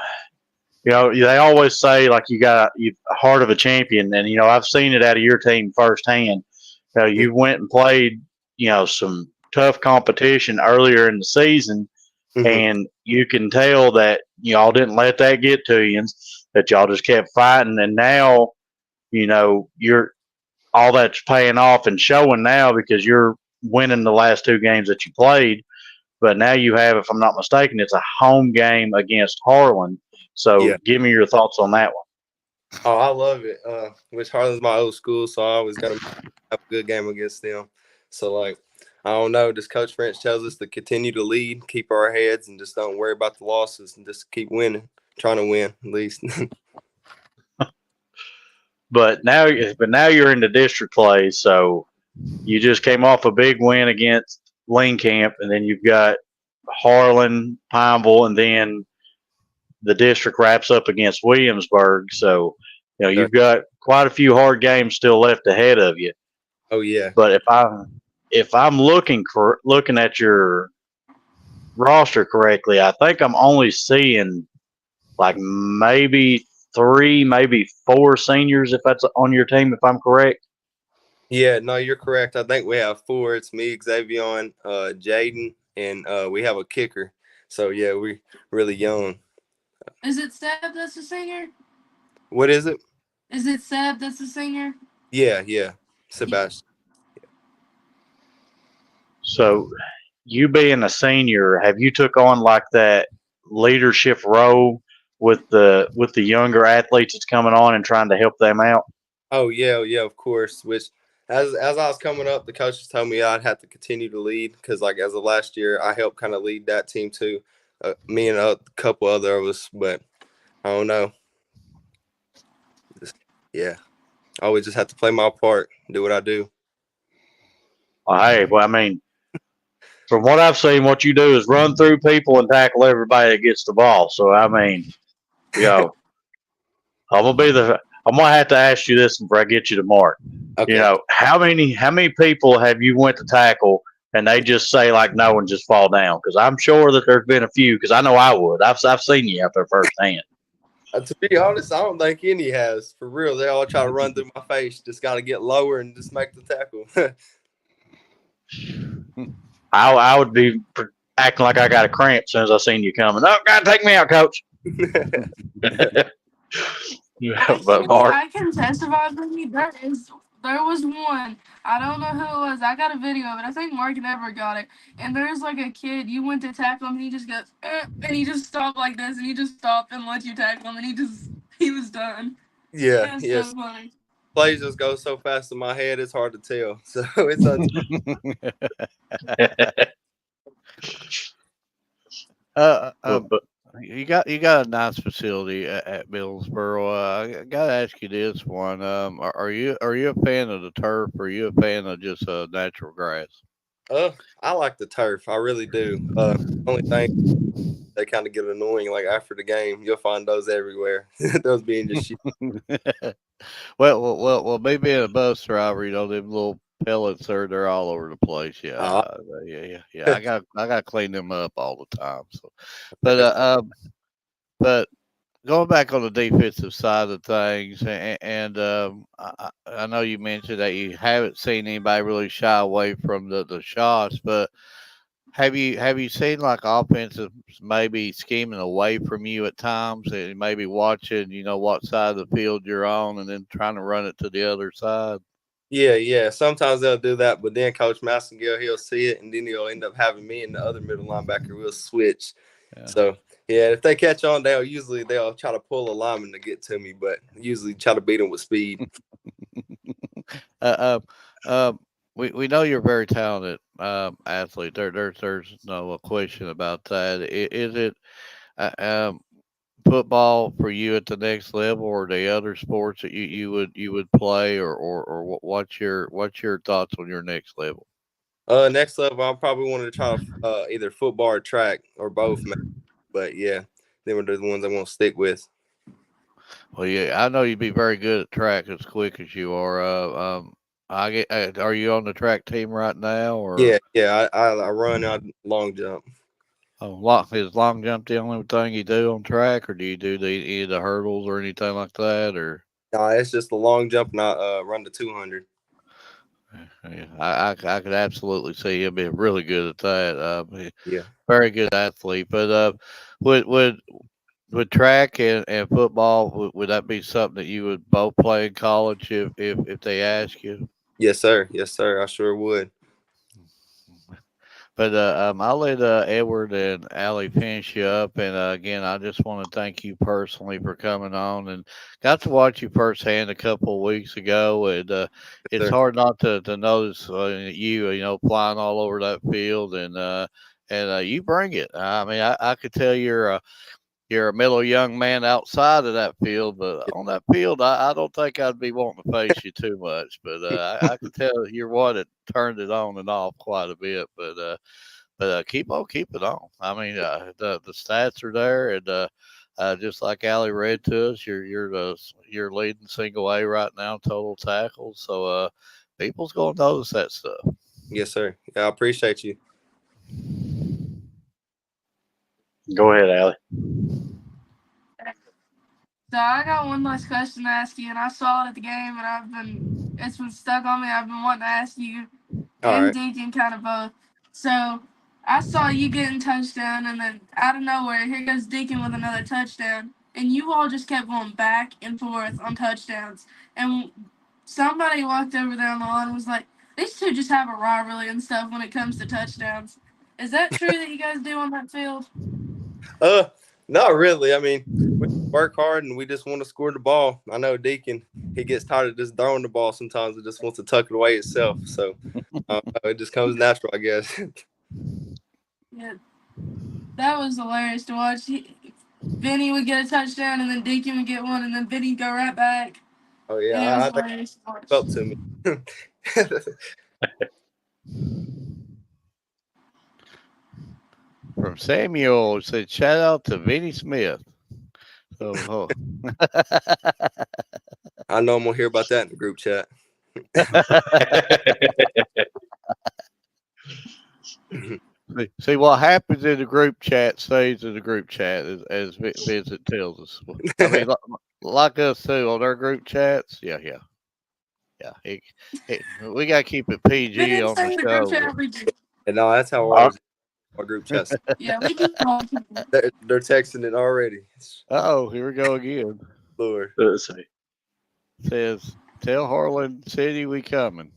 Speaker 3: they always say like you got a heart of a champion, and I've seen it out of your team firsthand. You went and played some tough competition earlier in the season,
Speaker 5: Mm-hmm.
Speaker 3: and you can tell that y'all didn't let that get to you, that y'all just kept fighting, and now you're all that's paying off and showing now because you're winning the last 2 games that you played. But now you have, if I'm not mistaken, it's a home game against Harlan. So
Speaker 5: Yeah.
Speaker 3: give me your thoughts on that one.
Speaker 5: Oh, I love it. Which Harlan's my old school, so I always got to have a good game against them. So like, I don't know. Just Coach French tells us to continue to lead, keep our heads, and just don't worry about the losses, and just keep winning, trying to win at least.
Speaker 3: But now you're in the district play, so you just came off a big win against Lane Camp, and then you've got Harlan, Pineville, and then the district wraps up against Williamsburg. So you've got quite a few hard games still left ahead of you.
Speaker 5: Oh yeah.
Speaker 3: But if I'm looking at your roster correctly, I think I'm only seeing like maybe 3, maybe 4 seniors if that's on your team. If I'm correct.
Speaker 5: Yeah, no, you're correct. I think we have 4. It's me, Xavion, Jaden, and we have a kicker. So yeah, we really young.
Speaker 2: Is it Seb that's a singer?
Speaker 5: What is it?
Speaker 2: Is it Seb that's a singer?
Speaker 5: Yeah. Sebastian.
Speaker 3: So you being a senior, have you took on like that leadership role with the younger athletes that's coming on and trying to help them out?
Speaker 5: Oh yeah, of course. Which as I was coming up, the coaches told me I'd have to continue to lead because like as of last year, I helped kind of lead that team too. Me and a couple other of us, but I don't know. I always just have to play my part, do what I do.
Speaker 3: Well, hey, well, I mean, from what I've seen, what you do is run through people and tackle everybody that gets the ball. So I mean, you know, I'm gonna have to ask you this before I get you to Mark.
Speaker 5: Okay.
Speaker 3: You know, how many people have you went to tackle and they just say like no and just fall down? Because I'm sure that there's been a few. Because I know I would. I've seen you out there firsthand.
Speaker 5: To be honest, I don't think any has. For real, they all try to run through my face. Just got to get lower and just make the tackle.
Speaker 3: I would be acting like I got a cramp as soon as I seen you coming. Oh, gotta take me out, coach. Yeah, but Mark,
Speaker 2: I can testify for me. There was one. I don't know who it was. I got a video of it. I think Mark never got it. And there's like a kid. You went to tackle him, and he just goes, and he just stopped like this, and he just stopped and let you tackle him, and he was done.
Speaker 5: Yeah,
Speaker 2: It was
Speaker 5: yes.
Speaker 2: so funny.
Speaker 5: Plays just go so fast in my head, it's hard to tell. So it's
Speaker 3: but
Speaker 1: you got a nice facility at Middlesboro. I gotta ask you this one: are you a fan of the turf? Or are you a fan of just natural grass?
Speaker 5: I like the turf. I really do. Only thing they kind of get annoying. Like after the game, you'll find those everywhere. Those being just shit.
Speaker 1: well, me being a bus driver, you know, them little pellets they're all over the place.
Speaker 5: Uh,
Speaker 1: Yeah. I got to clean them up all the time. So, but but going back on the defensive side of things, and I know you mentioned that you haven't seen anybody really shy away from the shots, but have you seen like offensive maybe scheming away from you at times and maybe watching, you know, what side of the field you're on and then trying to run it to the other side?
Speaker 5: yeah. Sometimes they'll do that, but then Coach Massengill, he'll see it, and then he'll end up having me and the other middle linebacker. We'll switch.
Speaker 1: Yeah.
Speaker 5: So yeah, if they catch on, they'll try to pull a lineman to get to me, but usually try to beat them with speed.
Speaker 1: uh, we know you're a very talented athlete. There's no question about that. Is it uh, um, football for you at the next level, or the other sports that you would play, or what's your thoughts on your next level?
Speaker 5: Next level, I probably wanted to try either football or track or both, man. But yeah, they were the ones I want to stick with.
Speaker 1: Well, yeah, I know you'd be very good at track as quick as you are. I get. Are you on the track team right now, or
Speaker 5: Yeah. I run out long jump.
Speaker 1: is long jump the only thing you do on track, or do you do any of the hurdles or anything like that, or?
Speaker 5: No, it's just the long jump, and I run the 200.
Speaker 1: Yeah, I could absolutely see you being really good at that.
Speaker 5: Yeah.
Speaker 1: Very good athlete. But would would would track and football would that be something that you would both play in college if they ask you?
Speaker 5: Yes, sir. Yes, sir. I sure would.
Speaker 1: But I'll let Edward and Allie finish you up. And again, I just want to thank you personally for coming on and got to watch you firsthand a couple of weeks ago. And it's
Speaker 5: Sir.
Speaker 1: hard not to notice you know, flying all over that field and you bring it. I mean, I could tell you're a middle young man outside of that field, but on that field, I don't think I'd be wanting to face you too much. But I can tell you're one that turned it on and off quite a bit. But keep on keeping on. I mean, the stats are there, and just like Allie read to us, you're leading single A right now, total tackles. So people's gonna notice that stuff.
Speaker 5: Yes, sir. Yeah, I appreciate you.
Speaker 3: go ahead, Allie.
Speaker 2: So I got one last question to ask you, and I saw it at the game, and it's been stuck on me. I've been wanting to ask you
Speaker 5: All
Speaker 2: and
Speaker 5: right.
Speaker 2: Deacon kind of both. So I saw you getting touchdown, and then out of nowhere, here goes Deacon with another touchdown, and you all just kept going back and forth on touchdowns. And somebody walked over there on the line and was like, "These two just have a rivalry and stuff when it comes to touchdowns." Is that true that you guys do on that field?
Speaker 5: Not really. I mean, we work hard and we just want to score the ball. I know Deacon, he gets tired of just throwing the ball sometimes. It just wants to tuck it away itself. So it just comes natural, I guess.
Speaker 2: Yeah, that was hilarious to watch. Vinny would get a touchdown, and then Deacon would get one, and then Vinny'd go right back.
Speaker 5: Oh
Speaker 2: And it
Speaker 5: yeah,
Speaker 2: was
Speaker 5: I think
Speaker 2: hilarious to watch.
Speaker 5: it felt to me.
Speaker 1: From Samuel said, shout out to Vinny Smith. So,
Speaker 5: I know I'm gonna hear about that in the group chat.
Speaker 1: see what happens in the group chat stays in the group chat, as Vincent tells us. I mean, like us too on our group chats. Yeah. We gotta keep it
Speaker 2: They
Speaker 1: PG
Speaker 2: didn't
Speaker 1: on the
Speaker 2: say the group
Speaker 1: show.
Speaker 2: chat we do.
Speaker 5: And no, that's how
Speaker 3: Uh,
Speaker 5: ours our group chats.
Speaker 2: Yeah, we keep calling people.
Speaker 5: They're texting it already.
Speaker 1: Oh, here we go again.
Speaker 5: Lord.
Speaker 3: let's see.
Speaker 1: Says, tell Harlan City we coming.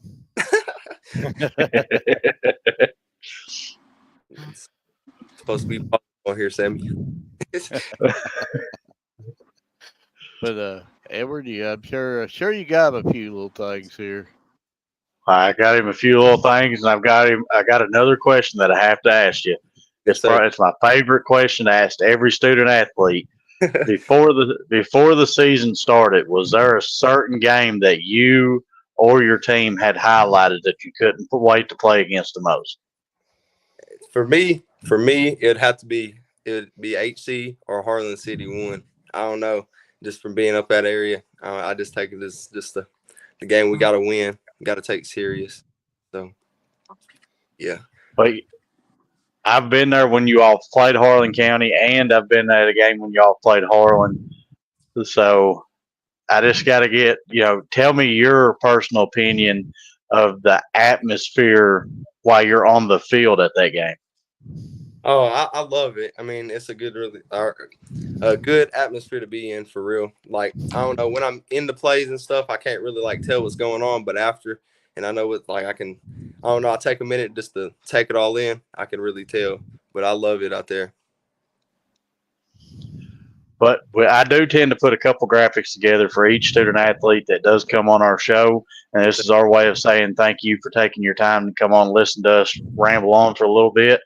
Speaker 5: It's supposed to be on here, Sammy.
Speaker 1: But Edward, I'm sure you got a few little things here.
Speaker 3: I got him a few little things, and I got another question that I have to ask you.
Speaker 5: Yes, sir.
Speaker 3: It's my favorite question to ask every student athlete. Before the season started, was there a certain game that you or your team had highlighted that you couldn't wait to play against the most?
Speaker 5: For me, it'd be HC or Harlan City 1. I don't know. Just from being up that area, I just take it as just the game we got to win, got to take serious. So, yeah.
Speaker 3: But I've been there when you all played Harlan County, and I've been at a game when y'all played Harlan. So I just got to tell me your personal opinion of the atmosphere while you're on the field at that game.
Speaker 5: Oh, I love it. I mean, it's a good atmosphere to be in for real. Like, I don't know, when I'm in the plays and stuff, I can't really like tell what's going on, but after, and I know what, like, I don't know, I take a minute just to take it all in. I can really tell, but I love it out there.
Speaker 3: But I do tend to put a couple graphics together for each student athlete that does come on our show. And this is our way of saying thank you for taking your time to come on and listen to us ramble on for a little bit.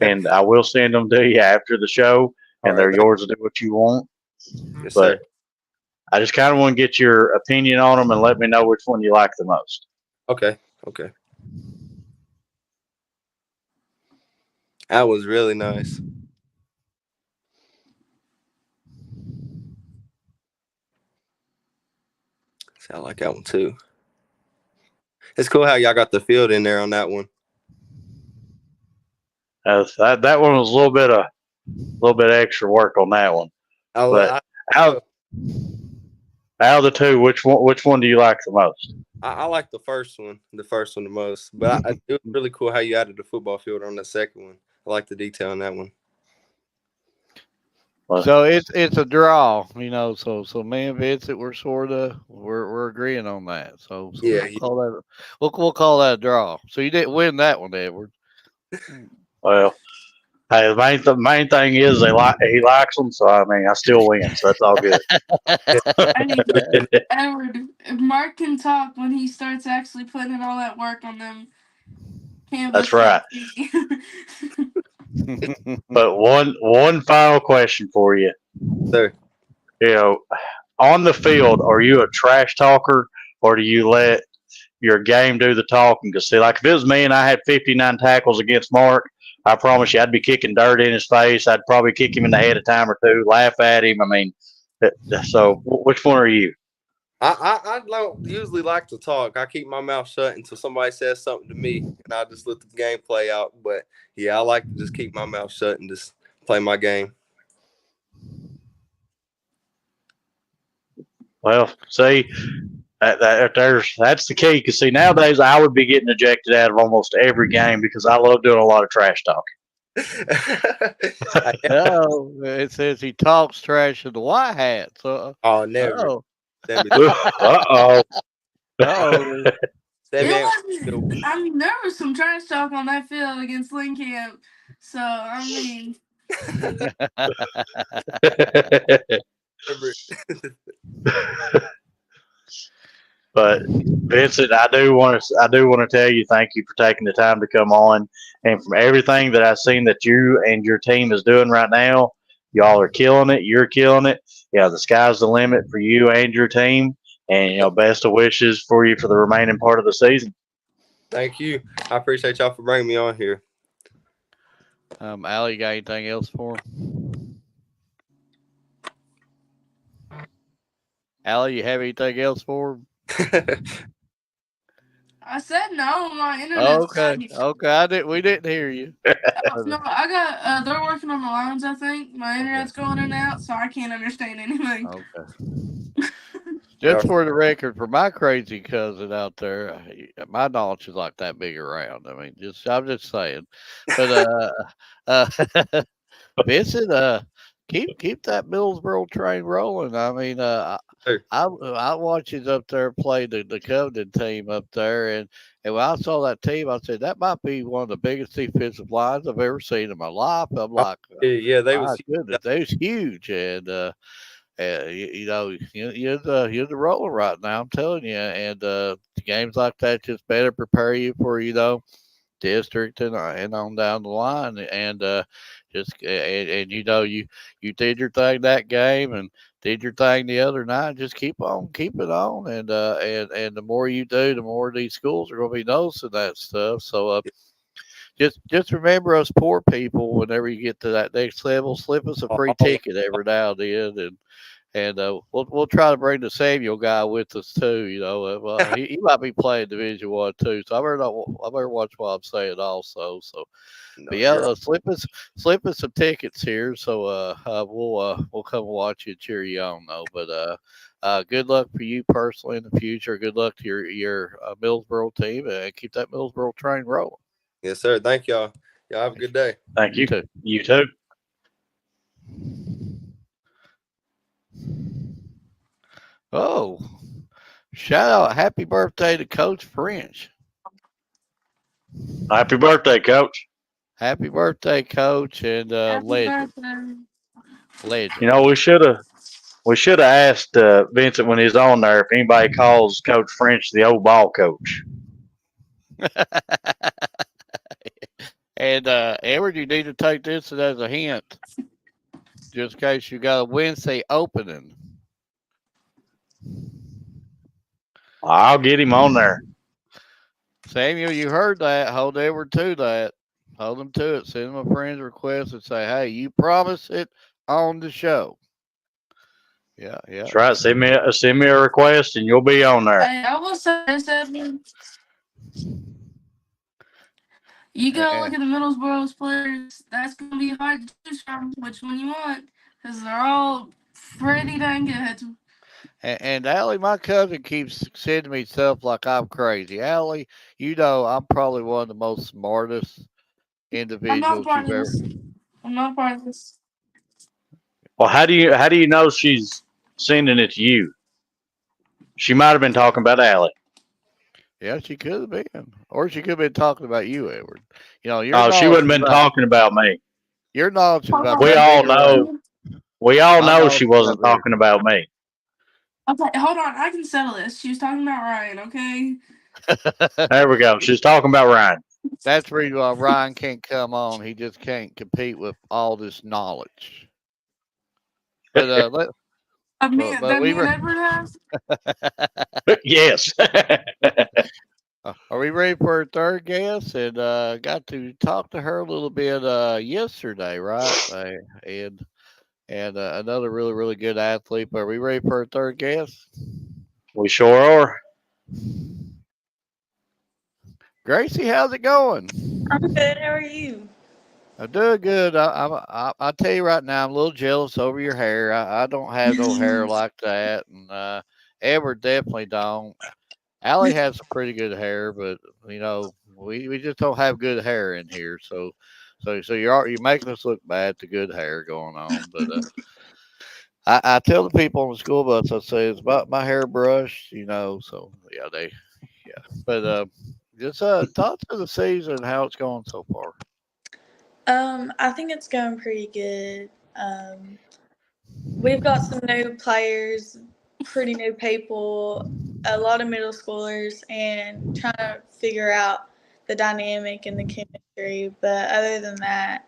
Speaker 3: And I will send them to you after the show, and they're yours to do what you want.
Speaker 5: Yes,
Speaker 3: but
Speaker 5: sir.
Speaker 3: I just kind of want to get your opinion on them and let me know which one you like the most.
Speaker 5: Okay. That was really nice. See, I like that one too. It's cool how y'all got the field in there on that one.
Speaker 3: That one was a little bit extra work on that one.
Speaker 5: Oh,
Speaker 3: but out of the two, which one do you like the most?
Speaker 5: I like the first one the most. But it was really cool how you added the football field on the second one. I like the detail on that one.
Speaker 1: So it's a draw, So me and Vincent, we're agreeing on that. So
Speaker 5: yeah,
Speaker 1: we'll call that a draw. So you didn't win that one, Edward.
Speaker 3: Well, hey, the main thing is he likes them, so I mean I still win, so that's all good.
Speaker 2: Edward, if Mark can talk when he starts actually putting in all that work on them canvas.
Speaker 3: That's right. But one final question for you.
Speaker 5: Sir.
Speaker 3: On the field, are you a trash talker, or do you let your game do the talking? Because see, like if it was me and I had 59 tackles against Mark, I promise you I'd be kicking dirt in his face. I'd probably kick him in the head a time or two, laugh at him. I mean, so which one are you?
Speaker 5: I don't usually like to talk. I keep my mouth shut until somebody says something to me, and I just let the game play out. But yeah, I like to just keep my mouth shut and just play my game.
Speaker 3: Well, see, that's the key. Because see, nowadays I would be getting ejected out of almost every game because I love doing a lot of trash talking.
Speaker 1: Oh, it says he talks trash in the white hat. So,
Speaker 5: never.
Speaker 3: Uh-oh.
Speaker 1: Oh.
Speaker 2: I mean, there was some trash talk on that field against Lynn Camp. So, I mean.
Speaker 3: But Vincent, I do want to tell you thank you for taking the time to come on, and from everything that I've seen that you and your team is doing right now, y'all are killing it. You're killing it. Yeah, the sky's the limit for you and your team, and best of wishes for you for the remaining part of the season.
Speaker 5: Thank you. I appreciate y'all for bringing me on here.
Speaker 1: Allie, you got anything else for him? Allie, you have anything else for him?
Speaker 2: I said no. My internet's
Speaker 1: Okay. We didn't hear you.
Speaker 2: No, I got. They're working on the lines. I think my internet's going in and out, so I can't understand anything.
Speaker 1: Okay. Just for the record, for my crazy cousin out there, my knowledge is like that big around. I mean, I'm just saying. But Vincent, keep that Millsboro train rolling. I mean, I watched you up there play the Covenant team up there, and when I saw that team, I said that might be one of the biggest defensive lines I've ever seen in my life. I'm like,
Speaker 5: yeah, they
Speaker 1: my
Speaker 5: was
Speaker 1: goodness, they was huge, and you're the roller right now. I'm telling you, and games like that just better prepare you for district and on down the line, and and you did your thing that game and did your thing the other night. Just keep it on, and the more you do, the more these schools are going to be noticing that stuff. So just remember us poor people. Whenever you get to that next level, slip us a free ticket every now and then, and we'll try to bring the Samuel guy with us too. Well, he might be playing Division 1 too, so I better watch what I'm saying also. So, but yeah, slip us some tickets here, so we'll come watch you and cheer you on though. But good luck for you personally in the future. Good luck to your Millsboro team, and keep that Millsboro train rolling.
Speaker 5: Yes, sir. Thank y'all. Y'all have a good day.
Speaker 3: Thank you.
Speaker 1: You too.
Speaker 3: You too.
Speaker 1: Oh, shout out! Happy birthday to Coach French.
Speaker 3: Happy birthday, Coach.
Speaker 1: Happy birthday, Coach, and
Speaker 2: Happy
Speaker 1: legend,
Speaker 2: birthday.
Speaker 3: You
Speaker 1: legend.
Speaker 3: know, we should have asked Vincent when he's on there if anybody calls Coach French the old ball coach.
Speaker 1: And Edward, you need to take this as a hint, just in case you got a Wednesday opening.
Speaker 3: I'll get him on there.
Speaker 1: Samuel, you heard that. Hold Edward to that. Hold him to it. Send him a friend's request and say, "Hey, you promise it on the show." Yeah, yeah.
Speaker 3: That's right. Send me a request and you'll be on there.
Speaker 2: Hey, I will say this, Evan. You gotta look at the Middlesbrough's players. That's gonna be hard to choose from which one you want, because they're all pretty dang good.
Speaker 1: And Allie, my cousin keeps sending me stuff like I'm crazy. Allie, I'm probably one of the most smartest
Speaker 2: I'm not
Speaker 1: individuals
Speaker 2: part
Speaker 1: you've
Speaker 2: of
Speaker 1: ever.
Speaker 2: this. I'm not part of this.
Speaker 3: Well, how do you know she's sending it to you? She might have been talking about Allie.
Speaker 1: Yeah, she could have been, or she could have been talking about you, Edward. Your
Speaker 3: Oh, she
Speaker 1: knowledge
Speaker 3: wouldn't
Speaker 1: is
Speaker 3: have been
Speaker 1: about
Speaker 3: talking about me.
Speaker 1: your knowledge is
Speaker 2: Hold
Speaker 1: about
Speaker 2: on,
Speaker 3: We
Speaker 1: that
Speaker 2: let
Speaker 3: all
Speaker 1: big around.
Speaker 3: know. We all
Speaker 1: My
Speaker 3: know
Speaker 1: knowledge
Speaker 3: she
Speaker 1: is that
Speaker 3: wasn't
Speaker 1: big.
Speaker 3: talking about me.
Speaker 2: Okay, hold on. I can settle this. She was talking about Ryan, okay?
Speaker 3: There we go. She's talking about Ryan.
Speaker 1: That's the reason why Ryan can't come on. He just can't compete with all this knowledge. But
Speaker 2: That
Speaker 1: we
Speaker 2: me and
Speaker 1: were.
Speaker 2: Edward has?
Speaker 3: Yes.
Speaker 1: Are we ready for our third guest? And got to talk to her a little bit yesterday, right? And another really really good athlete. But are we ready for our third guest?
Speaker 3: We sure are.
Speaker 1: Gracie, how's it going?
Speaker 6: I'm good. How are you?
Speaker 1: I'm doing good. I tell you right now, I'm a little jealous over your hair. I don't have no hair like that, and Edward definitely don't. Allie has some pretty good hair, but we just don't have good hair in here. So you're making us look bad to good hair going on. But I tell the people on the school bus, I say it's about my hairbrush, So yeah. But just talk to the season, how it's going so far.
Speaker 6: I think it's going pretty good. We've got some new players, pretty new people, a lot of middle schoolers, and trying to figure out the dynamic and the chemistry. But other than that,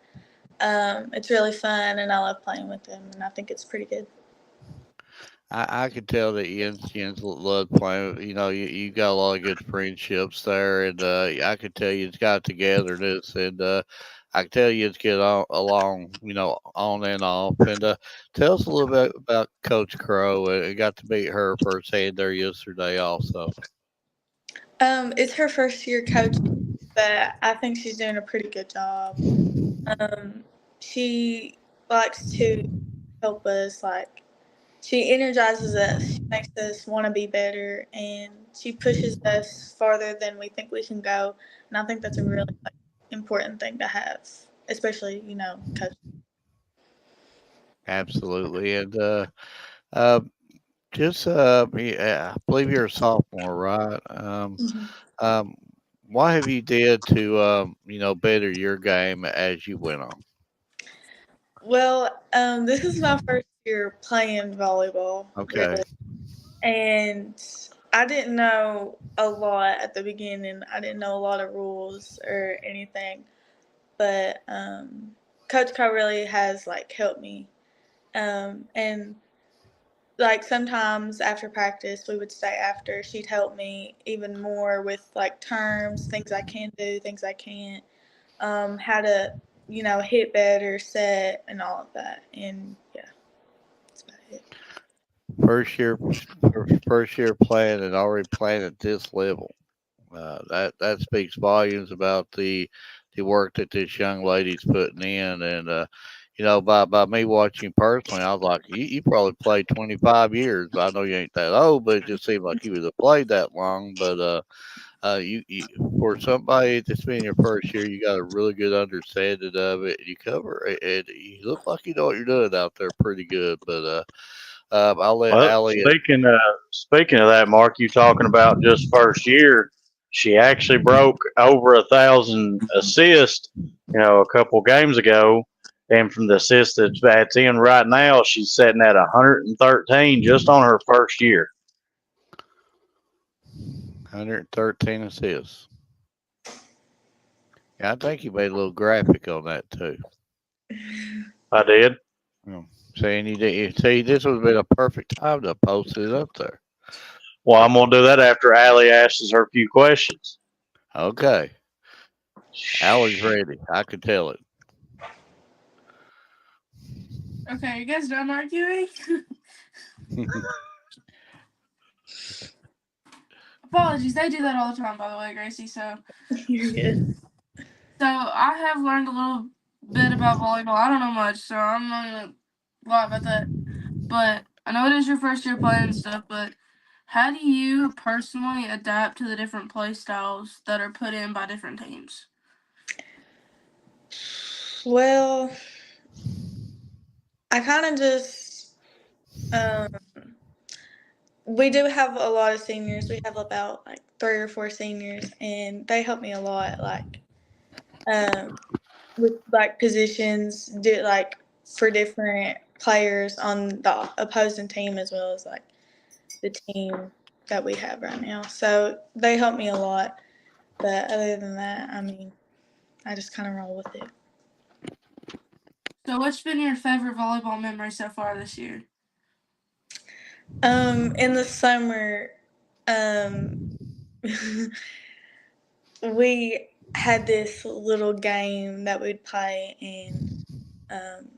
Speaker 6: it's really fun, and I love playing with them, and I think it's pretty good.
Speaker 1: I could tell that Jens loved playing. You got a lot of good friendships there, and I could tell you it's got togetherness, and I could tell you it's get along, on and off. And tell us a little bit about Coach Crow. I got to meet her firsthand there yesterday, also.
Speaker 6: It's her first year coaching, but I think she's doing a pretty good job. She likes to help us, like, she energizes us, she makes us want to be better, and she pushes us farther than we think we can go. And I think that's a really important thing to have, especially, coach.
Speaker 1: Absolutely, and uh, just yeah, I believe you're a sophomore, right? Um, what have you did to better your game as you went on?
Speaker 6: Well, this is my first year playing volleyball,
Speaker 1: Okay.
Speaker 6: really. And I didn't know a lot at the beginning. I didn't know a lot of rules or anything. But Coach Crow really has, like, helped me. And, like, sometimes after practice, we would stay after. She'd help me even more with, like, terms, things I can do, things I can't, how to, hit better, set, and all of that. And yeah, that's about it.
Speaker 1: First year, first year playing and already playing at this level. That speaks volumes about the work that this young lady's putting in, and by me watching personally, I was like, you probably played 25 years. I know you ain't that old, but it just seemed like you would have played that long. But you for somebody that's been your first year, you got a really good understanding of it. You cover it, and you look like you know what you're doing out there pretty good. But I'll let
Speaker 3: Well,
Speaker 1: Allie.
Speaker 3: speaking of that, Mark, you talking about just first year? She actually broke over 1,000 assists, a couple games ago. And from the assists that's in right now, she's sitting at 113 just on her first year.
Speaker 1: 113 assists. Yeah, I think you made a little graphic on that too.
Speaker 3: I did.
Speaker 1: Saying you did. See, this would have been a perfect time to post it up there.
Speaker 3: Well, I'm gonna do that after Allie asks her a few questions.
Speaker 1: Okay. Allie's ready. I could tell it.
Speaker 2: Okay, you guys done arguing? Apologies, they do that all the time, by the way, Gracie. So
Speaker 6: You're good.
Speaker 2: I have learned a little bit about volleyball. I don't know much, so I'm not gonna lie about that. But I know it is your first year playing and stuff. But how do you personally adapt to the different play styles that are put in by different teams?
Speaker 6: Well, I kind of just um, we do have a lot of seniors. We have about like 3 or 4 seniors, and they help me a lot. Like with like positions, do like for different players on the opposing team as well as like the team that we have right now. So they help me a lot. But other than that, I mean, I just kind of roll with it.
Speaker 2: So what's been your favorite volleyball memory so far this year?
Speaker 6: In the summer, we had this little game that we'd play, and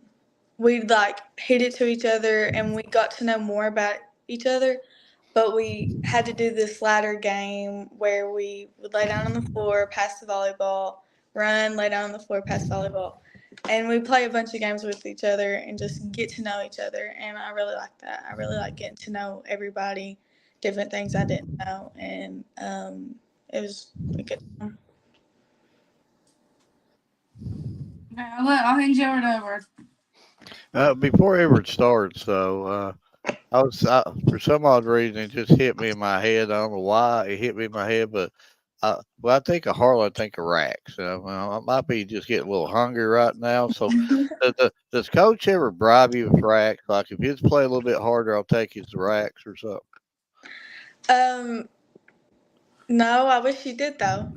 Speaker 6: we'd like hit it to each other, and we got to know more about each other. But we had to do this ladder game where we would lay down on the floor, pass the volleyball, run, lay down on the floor, pass volleyball. And we play a bunch of games with each other and just get to know each other. And I really like that. I really like getting to know everybody, different things I didn't know. And it was a good time.
Speaker 2: Okay, I'll hand you over.
Speaker 1: Before Everett starts, though, for some odd reason it just hit me in my head. I don't know why it hit me in my head, but when I think of Harlan, I think of racks. Well, I might be just getting a little hungry right now. So, does Coach ever bribe you with racks? Like if you just play a little bit harder, I'll take his racks or something.
Speaker 6: No, I wish you did though.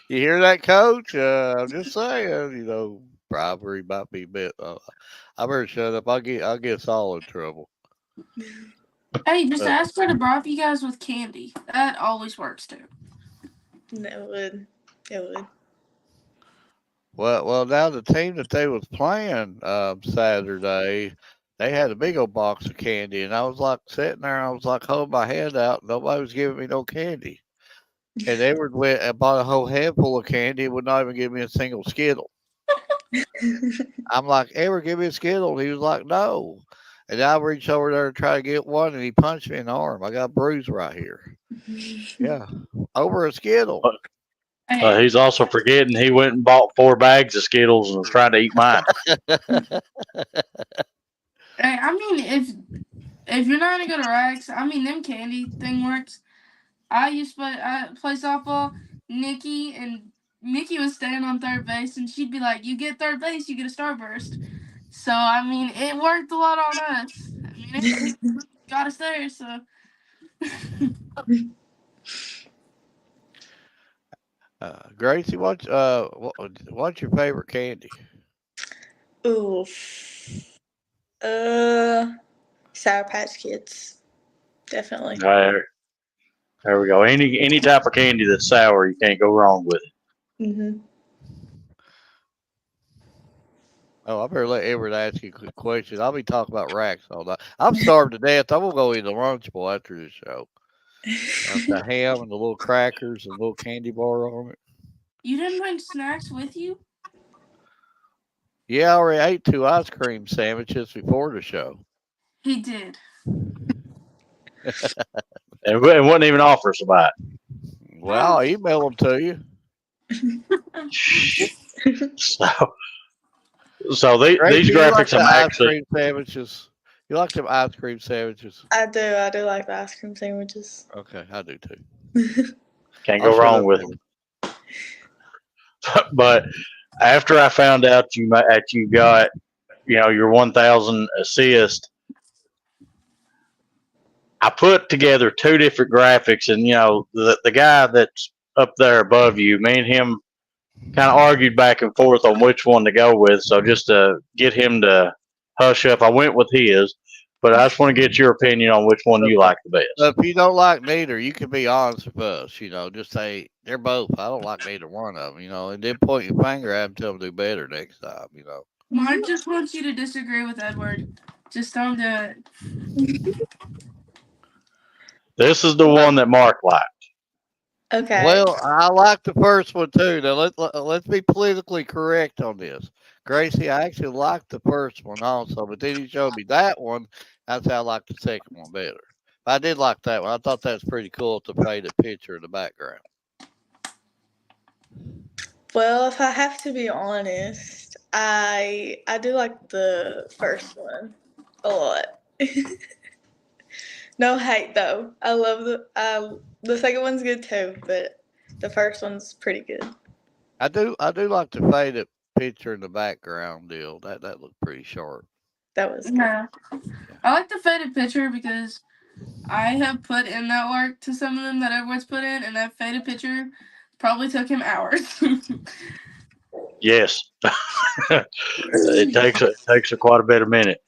Speaker 1: You hear that, Coach? I'm just saying, bribery might be a bit. I better shut up. I'll get us all in trouble.
Speaker 2: Hey, just
Speaker 1: But,
Speaker 2: ask her to bribe you guys with candy. That always works too.
Speaker 6: It would. It would.
Speaker 1: well, now the team that they was playing Saturday, they had a big old box of candy, and I was like sitting there, I was like holding my hand out. Nobody was giving me no candy. And Edward went and bought a whole handful of candy and would not even give me a single Skittle. I'm like, Edward, give me a Skittle. And he was like, no. And I reached over there to try to get one, and he punched me in the arm. I got a bruise right here. Yeah, over a Skittle.
Speaker 2: Hey,
Speaker 3: He's also forgetting he went and bought 4 bags of Skittles and was trying to eat mine.
Speaker 2: I mean, if you're not gonna go to Rags, I mean, them candy thing works. I used to play softball. Nikki was staying on third base, and she'd be like, "You get third base, you get a starburst." So I mean, it worked a lot on us. I mean, it got us there. So
Speaker 1: Gracie, what's your favorite candy?
Speaker 6: Oof. Sour Patch Kids. Definitely.
Speaker 3: There we go. Any type of candy that's sour, you can't go wrong with it.
Speaker 6: Mhm.
Speaker 1: Oh, I better let Edward ask you a question. I'll be talking about racks all night. I'm starved to death. I'm gonna go eat a Lunchable after this show. The ham and the little crackers and the little candy bar on it.
Speaker 2: you didn't bring snacks with you?
Speaker 1: Yeah, I already ate 2 ice cream sandwiches before the show.
Speaker 2: He did.
Speaker 3: And it wouldn't even offer us a bite.
Speaker 1: Well, I'll email them to you.
Speaker 3: So these
Speaker 1: Gracie, you like
Speaker 3: graphics
Speaker 1: the
Speaker 3: I'm
Speaker 1: ice
Speaker 3: actually
Speaker 1: cream sandwiches? You like them ice cream sandwiches?
Speaker 6: I do. I do like the ice cream sandwiches.
Speaker 1: Okay, I do too.
Speaker 3: can't
Speaker 1: I'll
Speaker 3: go
Speaker 1: shut
Speaker 3: wrong
Speaker 1: up
Speaker 3: with
Speaker 1: then.
Speaker 3: them. But after I found out you got your 1,000 assist, I put together 2 different graphics, and the guy that's up there above you, me and him kind of argued back and forth on which one to go with. So just to get him to hush up, I went with his. But I just want to get your opinion on which one you like the best.
Speaker 1: If you don't like neither, you can be honest with us. Just say they're both. I don't like neither one of them. And then point your finger at them, tell them to do better next time.
Speaker 2: Mine just wants you to disagree with Edward. Just don't do it.
Speaker 3: This is the one that Mark liked.
Speaker 6: Okay.
Speaker 1: Well, I like the first one too. Now let's be politically correct on this. Gracie, I actually liked the first one also, but then you showed me that one. That's how I like the second one better. But I did like that one. I thought that was pretty cool to paint a picture in the background.
Speaker 6: Well, if I have to be honest, I do like the first one a lot. No hate though. I love the second one's good too, but the first one's pretty good.
Speaker 1: I do like the faded picture in the background deal. That looked pretty sharp.
Speaker 6: That was good.
Speaker 2: Yeah. I like the faded picture because I have put in that work to some of them that Edward's put in, and that faded picture probably took him hours.
Speaker 3: Yes, it takes quite a bit of minute.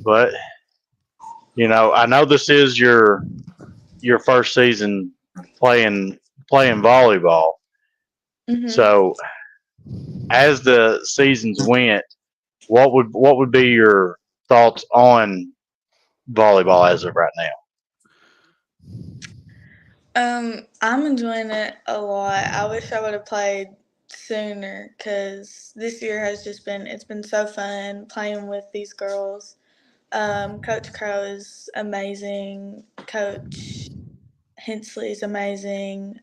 Speaker 3: But I know this is your first season playing volleyball.
Speaker 6: Mhm.
Speaker 3: So as the seasons went, what would be your thoughts on volleyball as of right now?
Speaker 6: I'm enjoying it a lot. I wish I would have played sooner because this year has just it's been so fun playing with these girls. Coach Crow is amazing. Coach Hensley is amazing.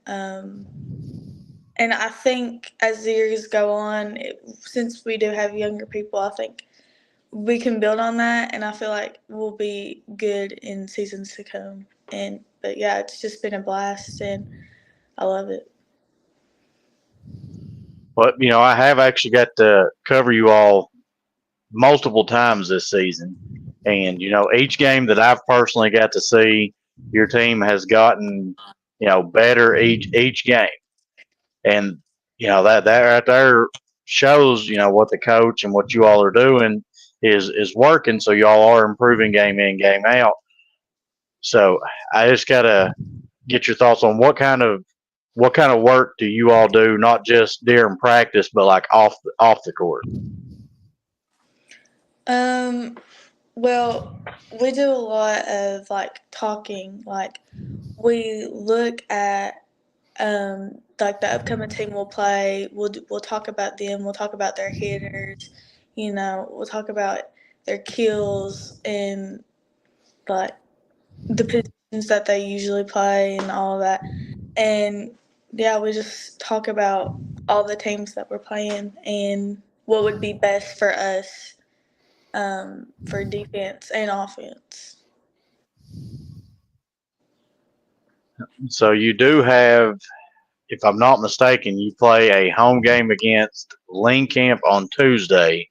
Speaker 6: And I think as the years go on, since we do have younger people, I think we can build on that, and I feel like we'll be good in seasons to come. But yeah, it's just been a blast, and I love it.
Speaker 3: But I have actually got to cover you all multiple times this season, and each game that I've personally got to see, your team has gotten better each game, and that right there shows, what the coach and what you all are doing is working. So y'all are improving game in, game out. So I just gotta get your thoughts on what kind of work do you all do, not just during practice, but like off the court.
Speaker 6: Well, we do a lot of like talking. Like we look at like the upcoming team we'll play. We'll talk about them. We'll talk about their hitters. We'll talk about their kills and like the positions that they usually play and all of that. And yeah, we just talk about all the teams that we're playing and what would be best for us for defense and offense.
Speaker 3: So you do have, if I'm not mistaken, you play a home game against Lean Camp on Tuesday,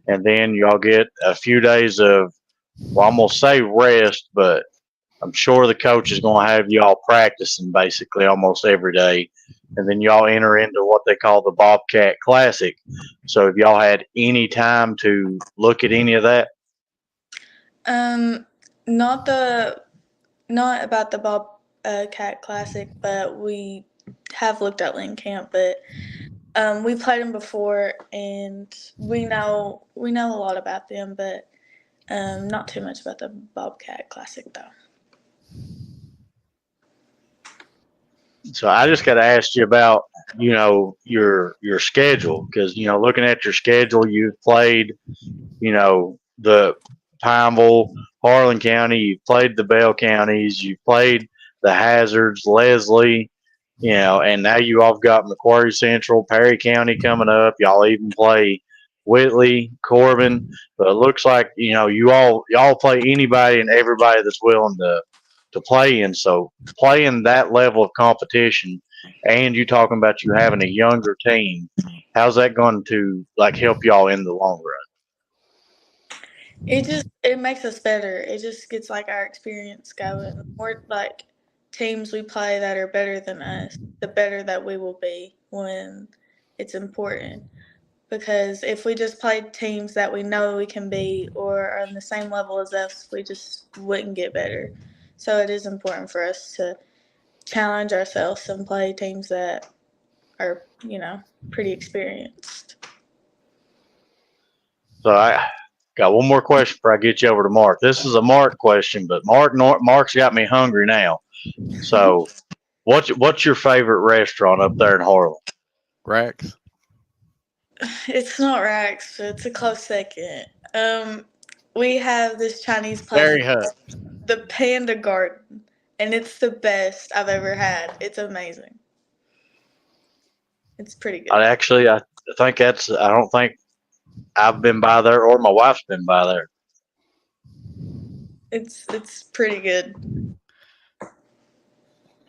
Speaker 3: and then y'all get a few days of, well, I'm gonna say rest, but I'm sure the coach is gonna have y'all practicing basically almost every day, and then y'all enter into what they call the Bobcat Classic. So if y'all had any time to look at any of that?
Speaker 6: Not about the Bobcat Classic, but we have looked at Lynn Camp, but we played them before, and we know a lot about them, but not too much about the Bobcat Classic though.
Speaker 3: So I just got to ask you about, your schedule, because looking at your schedule, you've played, the Pineville, Harlan County, you've played the Bell counties, you've played the Hazards, Leslie, and now you all got Macquarie Central, Perry County coming up. Y'all even play Whitley, Corbin. But it looks like y'all play anybody and everybody that's willing to play in. So playing that level of competition, and you talking about you having a younger team, how's that going to like help y'all in the long run?
Speaker 6: It makes us better. It just gets like our experience going. The more like teams we play that are better than us, the better that we will be when it's important. Because if we just played teams that we know we can beat or are on the same level as us, we just wouldn't get better. So it is important for us to challenge ourselves and play teams that are, pretty experienced.
Speaker 3: So I got one more question before I get you over to Mark. This is a Mark question, but Mark's got me hungry now. So what's your favorite restaurant up there in Harlan?
Speaker 1: Rex.
Speaker 6: It's not Rax, but it's a close second. We have this Chinese place,
Speaker 1: Very Hut.
Speaker 6: the Panda Garden, and it's the best I've ever had. It's amazing. It's pretty good.
Speaker 3: I think I don't think I've been by there or my wife's been by there.
Speaker 6: It's pretty good.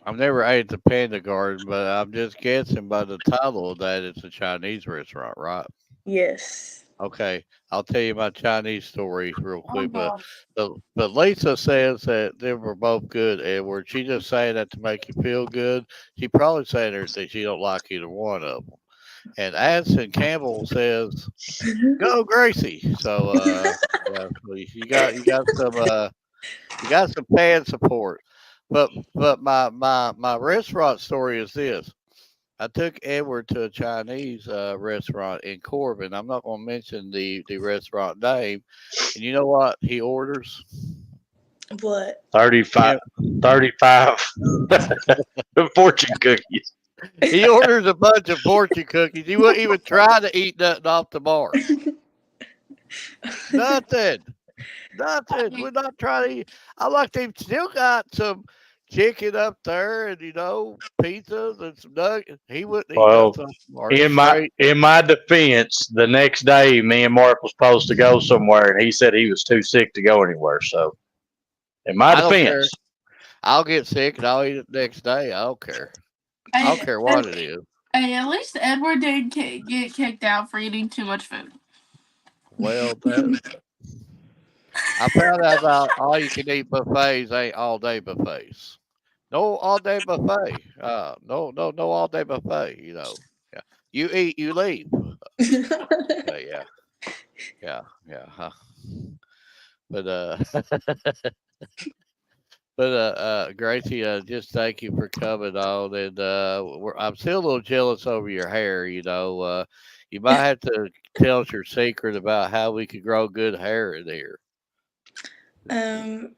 Speaker 1: I've never ate the Panda Garden, but I'm just guessing by the title of that it's a Chinese restaurant, right?
Speaker 6: Yes.
Speaker 1: Okay, I'll tell you my Chinese story real quick. But Lisa says that they were both good, Edward. She just saying that to make you feel good. She probably saying that she don't like either one of them. And Addison Campbell says, "Go Gracie." So yeah, so you got some fan support. But my restaurant story is this. I took Edward to a Chinese restaurant in Corbin. I'm not going to mention the restaurant name. And you know what he orders?
Speaker 6: What?
Speaker 3: 35 fortune cookies.
Speaker 1: He orders a bunch of fortune cookies. He wouldn't even try to eat nothing off the bar. Nothing. Nothing. We're not trying to eat. I like they've still got some chicken up there and pizzas and some nuggets. He wouldn't eat
Speaker 3: Well,
Speaker 1: nothing off the bar. He's straight.
Speaker 3: in my defense, the next day me and Mark was supposed to go somewhere and he said he was too sick to go anywhere. So in my
Speaker 1: I don't care.
Speaker 3: defense.
Speaker 1: I'll get sick and I'll eat it next day. I don't care. I don't care what it is.
Speaker 2: Hey, at least Edward didn't get kicked out for eating too much food.
Speaker 1: Well, I found out about all you can eat buffets ain't all day buffets. No all day buffet. No all day buffet. Yeah. You eat, you leave. Yeah, yeah. Huh. But Gracie, just thank you for coming on, and I'm still a little jealous over your hair. You might have to tell us your secret about how we could grow good hair in here.
Speaker 6: um,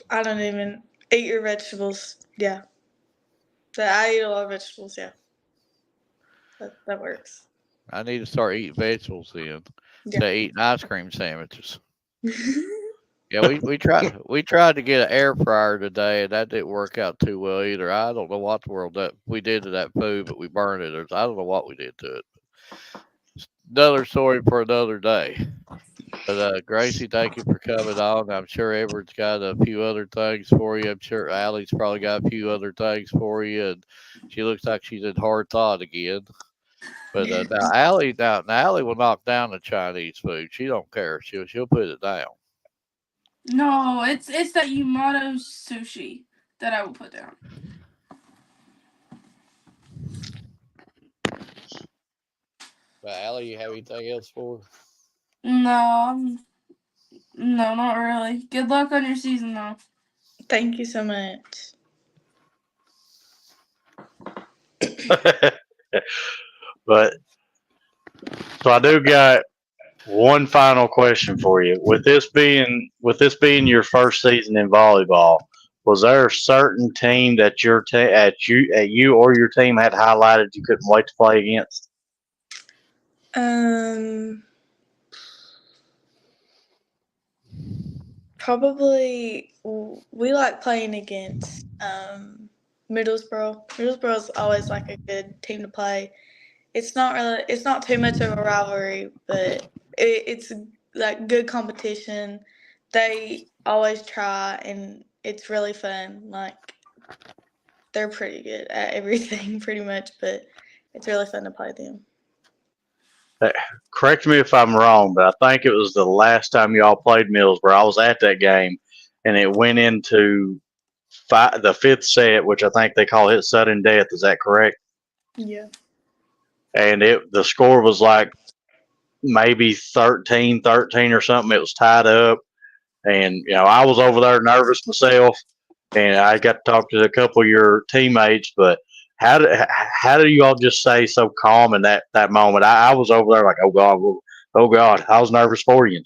Speaker 6: I don't even eat your vegetables. Yeah, I eat a lot of vegetables. Yeah, that works.
Speaker 1: I need to start eating vegetables then.
Speaker 6: Yeah.
Speaker 1: To eating ice cream sandwiches. Yeah, we tried to get an air fryer today, and that didn't work out too well either. I don't know what the world that we did to that food, but we burned it. Or I don't know what we did to it. Another story for another day. But Gracie, thank you for coming on. I'm sure Edward's got a few other things for you. I'm sure Allie's probably got a few other things for you, and she looks like she's in hard thought again. But now Allie will knock down the Chinese food. She don't care. She'll put it down.
Speaker 2: No, it's that Yamato sushi that I will put down.
Speaker 1: But Allie, you have anything else for her?
Speaker 2: No, no, not really. Good luck on your season, though.
Speaker 6: Thank you so much.
Speaker 3: But so I do got one final question for you. With this being your first season in volleyball, was there a certain team that you or your team had highlighted you couldn't wait to play against?
Speaker 6: Probably we like playing against Middlesbrough. Middlesbrough's always like a good team to play. It's not too much of a rivalry, but it's like good competition. They always try, and it's really fun. Like they're pretty good at everything, pretty much, but it's really fun to play them.
Speaker 3: Correct me if I'm wrong, but I think it was the last time y'all played Millsboro. I was at that game, and it went into the fifth set, which I think they call it sudden death. Is that correct?
Speaker 6: Yeah.
Speaker 3: And the score was like maybe 13-13 or something. It was tied up, and I was over there nervous myself, and I got to talk to a couple of your teammates. But how do you all just stay so calm in that moment? I was over there like, oh God, I was nervous for you.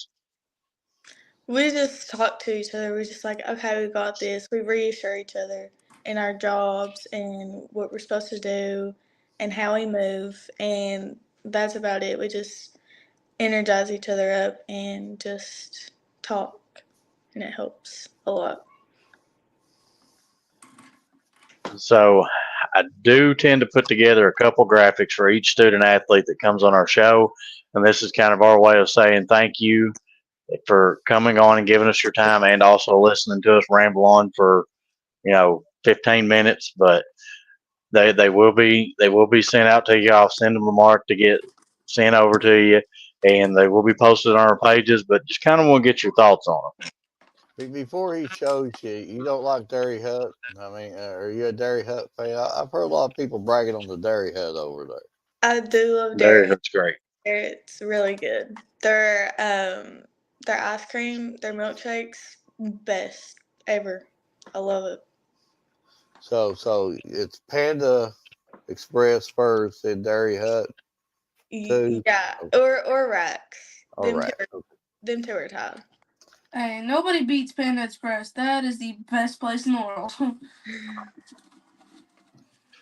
Speaker 6: We just talk to each other. We're just like, okay, we got this. We reassure each other in our jobs and what we're supposed to do and how we move. And that's about it. We just energize each other up and just talk. And it helps a lot.
Speaker 3: So I do tend to put together a couple graphics for each student athlete that comes on our show, and this is kind of our way of saying thank you for coming on and giving us your time, and also listening to us ramble on for 15 minutes. But they will be sent out to you. I'll send them a mark to get sent over to you, and they will be posted on our pages. But just kind of want to get your thoughts on them.
Speaker 1: Before he shows you, you don't like Dairy Hut? I mean, are you a Dairy Hut fan? I've heard a lot of people bragging on the Dairy Hut over there.
Speaker 6: I do love
Speaker 3: There,
Speaker 6: dairy.
Speaker 3: that's great.
Speaker 6: It's really good. Their ice cream, their milkshakes, best ever. I love it.
Speaker 1: So it's Panda Express first, then Dairy Hut too.
Speaker 6: Yeah, or Rex.
Speaker 1: All
Speaker 6: Them
Speaker 1: right.
Speaker 6: two, them two are tied.
Speaker 2: Hey, nobody beats Panda Express. That is the best place in the world.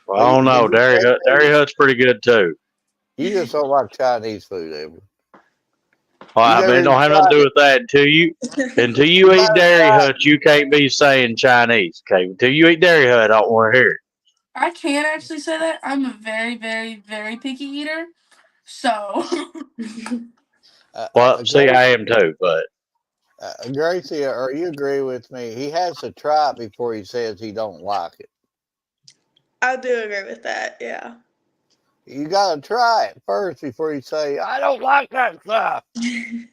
Speaker 3: Well, I don't know. Dairy Hut's pretty good too.
Speaker 1: You just don't like Chinese food, Edward.
Speaker 3: Well, I mean, it don't have nothing to do with that. Until you eat Dairy Hut, you can't be saying Chinese. Okay, until you eat Dairy Hut, I don't want to hear it.
Speaker 2: I can actually say that. I'm a very, very, very picky eater. So.
Speaker 3: Well, see, I am too, but.
Speaker 1: Gracie, are you agree with me? He has to try it before he says he don't like it.
Speaker 6: I do agree with that, yeah.
Speaker 1: You gotta try it first before you say, I don't like that stuff. See,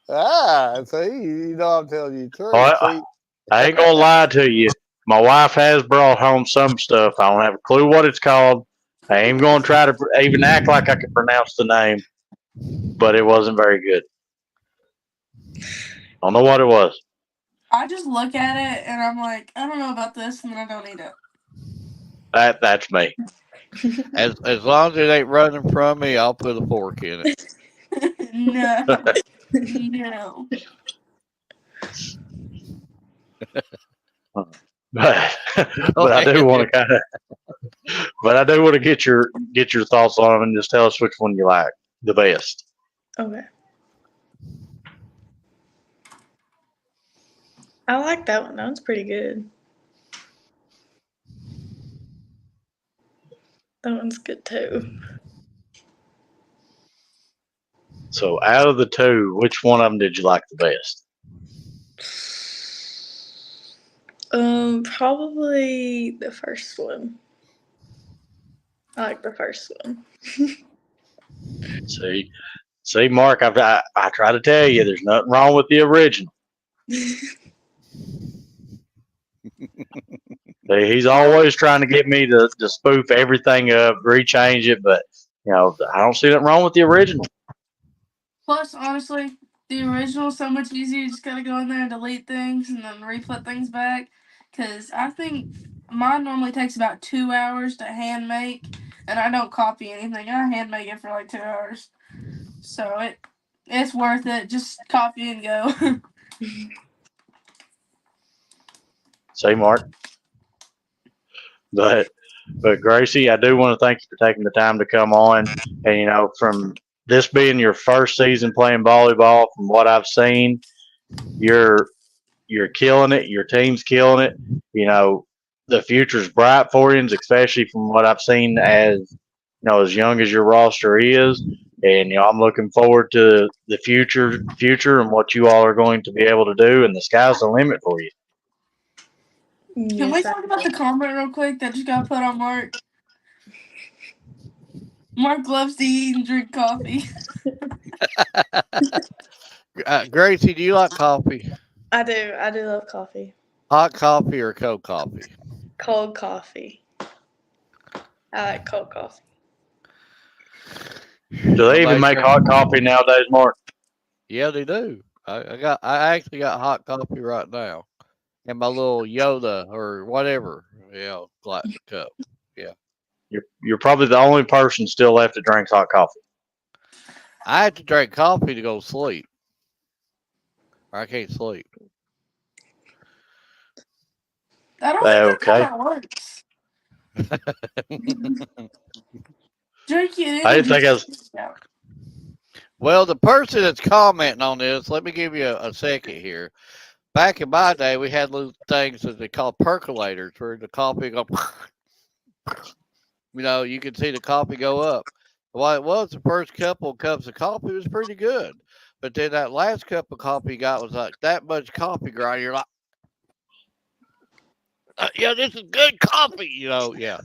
Speaker 1: I'm telling you the truth.
Speaker 3: I ain't gonna lie to you. My wife has brought home some stuff. I don't have a clue what it's called. I ain't going to try to even act like I can pronounce the name, but it wasn't very good. I don't know what it was.
Speaker 2: I just look at it and I'm like, I don't know about this, and then I don't eat it.
Speaker 3: That's me.
Speaker 1: As long as it ain't running from me, I'll put a fork in it.
Speaker 2: No. No.
Speaker 3: But
Speaker 1: Go
Speaker 3: I do
Speaker 1: ahead.
Speaker 3: want to get your thoughts on them and just tell us which one you like the best.
Speaker 6: Okay. I like that one. That one's pretty good. That one's good too.
Speaker 3: So out of the two, which one of them did you like the best?
Speaker 6: Probably the first one. I like the first one.
Speaker 3: See, Mark, I try to tell you, there's nothing wrong with the original. He's always trying to get me to spoof everything up, rechange it, but I don't see nothing wrong with the original.
Speaker 2: Plus, honestly, the original is so much easier. You just gotta go in there and delete things and then re-put things back. Because I think mine normally takes about 2 hours to hand make, and I don't copy anything. I hand make it for like 2 hours. So it's worth it. Just copy and go.
Speaker 3: See, Mark, but Gracie, I do want to thank you for taking the time to come on, and from this being your first season playing volleyball, from what I've seen, you're killing it. Your team's killing it. The future's bright for you, especially from what I've seen as young as your roster is. And I'm looking forward to the future and what you all are going to be able to do. And the sky's the limit for you.
Speaker 2: Can we talk about the comment real quick that just got put on Mark? Mark loves to eat and drink coffee.
Speaker 1: Gracie, do you like coffee?
Speaker 6: I do. I do love coffee.
Speaker 1: Hot coffee or cold coffee?
Speaker 6: Cold coffee. I like cold coffee.
Speaker 3: Do they even make hot coffee nowadays, Mark?
Speaker 1: Yeah, they do. I actually got hot coffee right now in my little Yoda or whatever, glass cup. Yeah.
Speaker 3: You're probably the only person still left that drinks hot coffee.
Speaker 1: I have to drink coffee to go to sleep. I can't sleep.
Speaker 2: I don't think that's
Speaker 3: Okay.
Speaker 2: how that works. Drink it.
Speaker 3: I didn't think I was.
Speaker 1: Well, the person that's commenting on this, let me give you a second here. Back in my day, we had little things that they call percolators, where the coffee go, you could see the coffee go up. Well, it was the first couple of cups of coffee was pretty good, but then that last cup of coffee you got was like that much coffee grind. You're like, yeah, this is good coffee, yeah.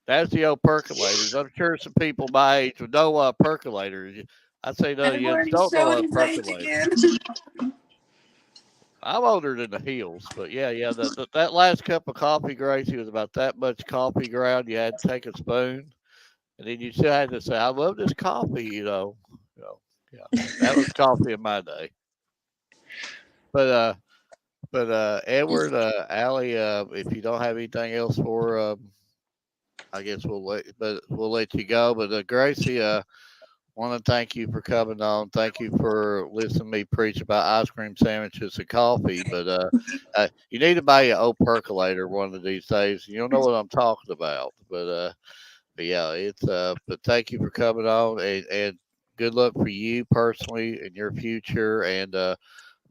Speaker 1: That's the old percolators. I'm sure some people my age would know percolators. I'd say no, you don't know what percolators. I'm older than the heels, but yeah. That last cup of coffee, Gracie, was about that much coffee ground. You had to take a spoon, and then you still had to say, "I love this coffee," Yeah, that was coffee in my day. But Edward, Allie, if you don't have anything else for, I guess we'll let you go. But Gracie, want to thank you for coming on. Thank you for listening to me preach about ice cream sandwiches and coffee. But you need to buy an old percolator one of these days. You don't know what I'm talking about. But yeah, it's but thank you for coming on and good luck for you personally in your future. And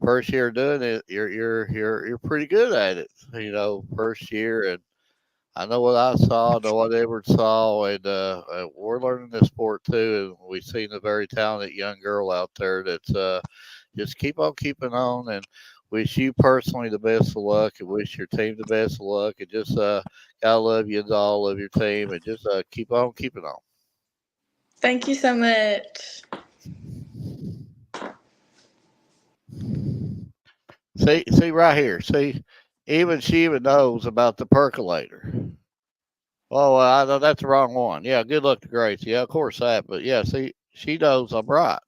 Speaker 1: first year doing it, you're pretty good at it. First year, and I know what I saw, I know what Edward saw, and we're learning this sport too. And we've seen a very talented young girl out there that's just keep on keeping on. And wish you personally the best of luck, and wish your team the best of luck. And just gotta love you and all of your team, and just keep on keeping on.
Speaker 6: Thank you so much.
Speaker 1: See right here. See, she even knows about the percolator. Oh, I know that's the wrong one. Yeah, good luck to Grace. Yeah, of course that. But yeah, see, she knows I'm right.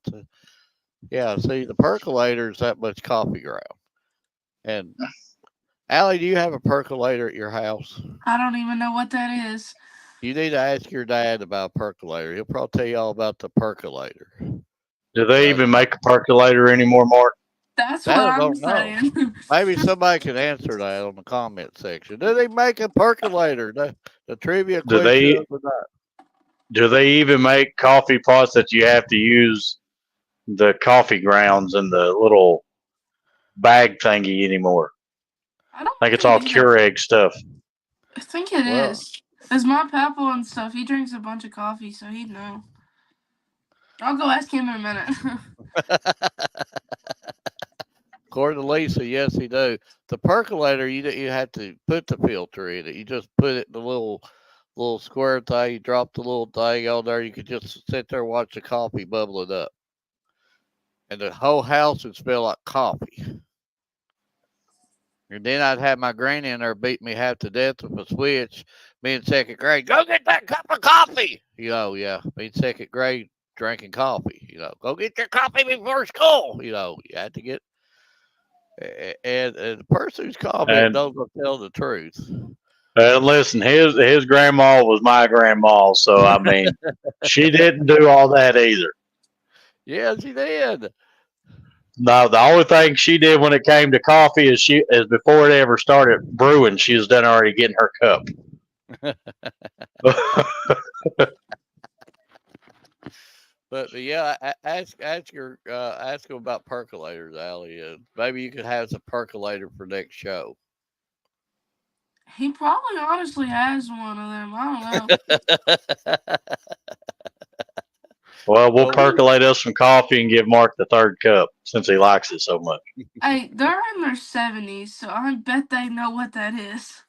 Speaker 1: Yeah, see, the percolator is that much coffee ground. And Allie, do you have a percolator at your house?
Speaker 2: I don't even know what that is.
Speaker 1: You need to ask your dad about a percolator. He'll probably tell you all about the percolator.
Speaker 3: Do they
Speaker 1: But
Speaker 3: even make a percolator anymore, Mark?
Speaker 2: That's what
Speaker 1: that I
Speaker 2: I'm
Speaker 1: don't know.
Speaker 2: saying.
Speaker 1: Maybe somebody can answer that on the comment section. Do they make a percolator? The trivia
Speaker 3: Do
Speaker 1: question
Speaker 3: they
Speaker 1: of the night.
Speaker 3: do they even make coffee pots that you have to use the coffee grounds and the little bag thingy anymore?
Speaker 2: I don't
Speaker 3: I think
Speaker 2: think
Speaker 3: it's
Speaker 2: they
Speaker 3: all
Speaker 2: do that.
Speaker 3: Keurig stuff.
Speaker 2: I think it
Speaker 1: Well,
Speaker 2: is. Cause my papa and stuff, he drinks a bunch of coffee, so he'd know. I'll go ask him in a minute.
Speaker 1: according to Lisa, yes, he do. The percolator, you have to put the filter in it. You just put it in the little square thing. You drop the little thing on there. You could just sit there and watch the coffee bubbling up, and the whole house would smell like coffee. And then I'd have my granny in there beat me half to death with a switch. Me in second grade, go get that cup of coffee. Yeah. Me in second grade drinking coffee. Go get your coffee before school. You had to get. And the person who's commenting
Speaker 3: And
Speaker 1: knows I'm telling the truth.
Speaker 3: listen, his grandma was my grandma, so I mean, she didn't do all that either.
Speaker 1: Yeah, she did.
Speaker 3: No, the only thing she did when it came to coffee is before it ever started brewing, she was done already getting her cup.
Speaker 1: But yeah, ask him about percolators, Allie. Maybe you could have some percolator for next show.
Speaker 2: He probably honestly has one of them. I don't know.
Speaker 3: Well, we'll
Speaker 1: Well,
Speaker 3: percolate us some coffee and give Mark the third cup since he likes it so much.
Speaker 2: Hey, they're in their 70s, so I bet they know what that is.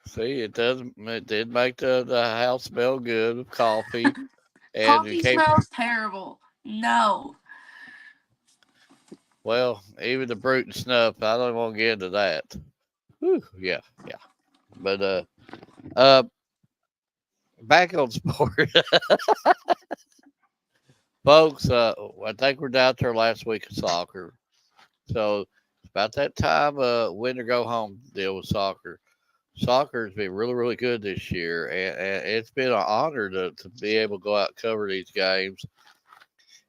Speaker 1: see, it does. It did make the house smell good with coffee, and it
Speaker 2: Coffee
Speaker 1: came.
Speaker 2: smells terrible. No.
Speaker 1: Well, even the brute and snuff. I don't want to get into that. Whew, yeah. But uh, back on sport, folks. I think we're down to our last week of soccer, so it's about that time. Win or go home deal with soccer. Soccer has been really, really good this year, and it's been an honor to be able to go out and cover these games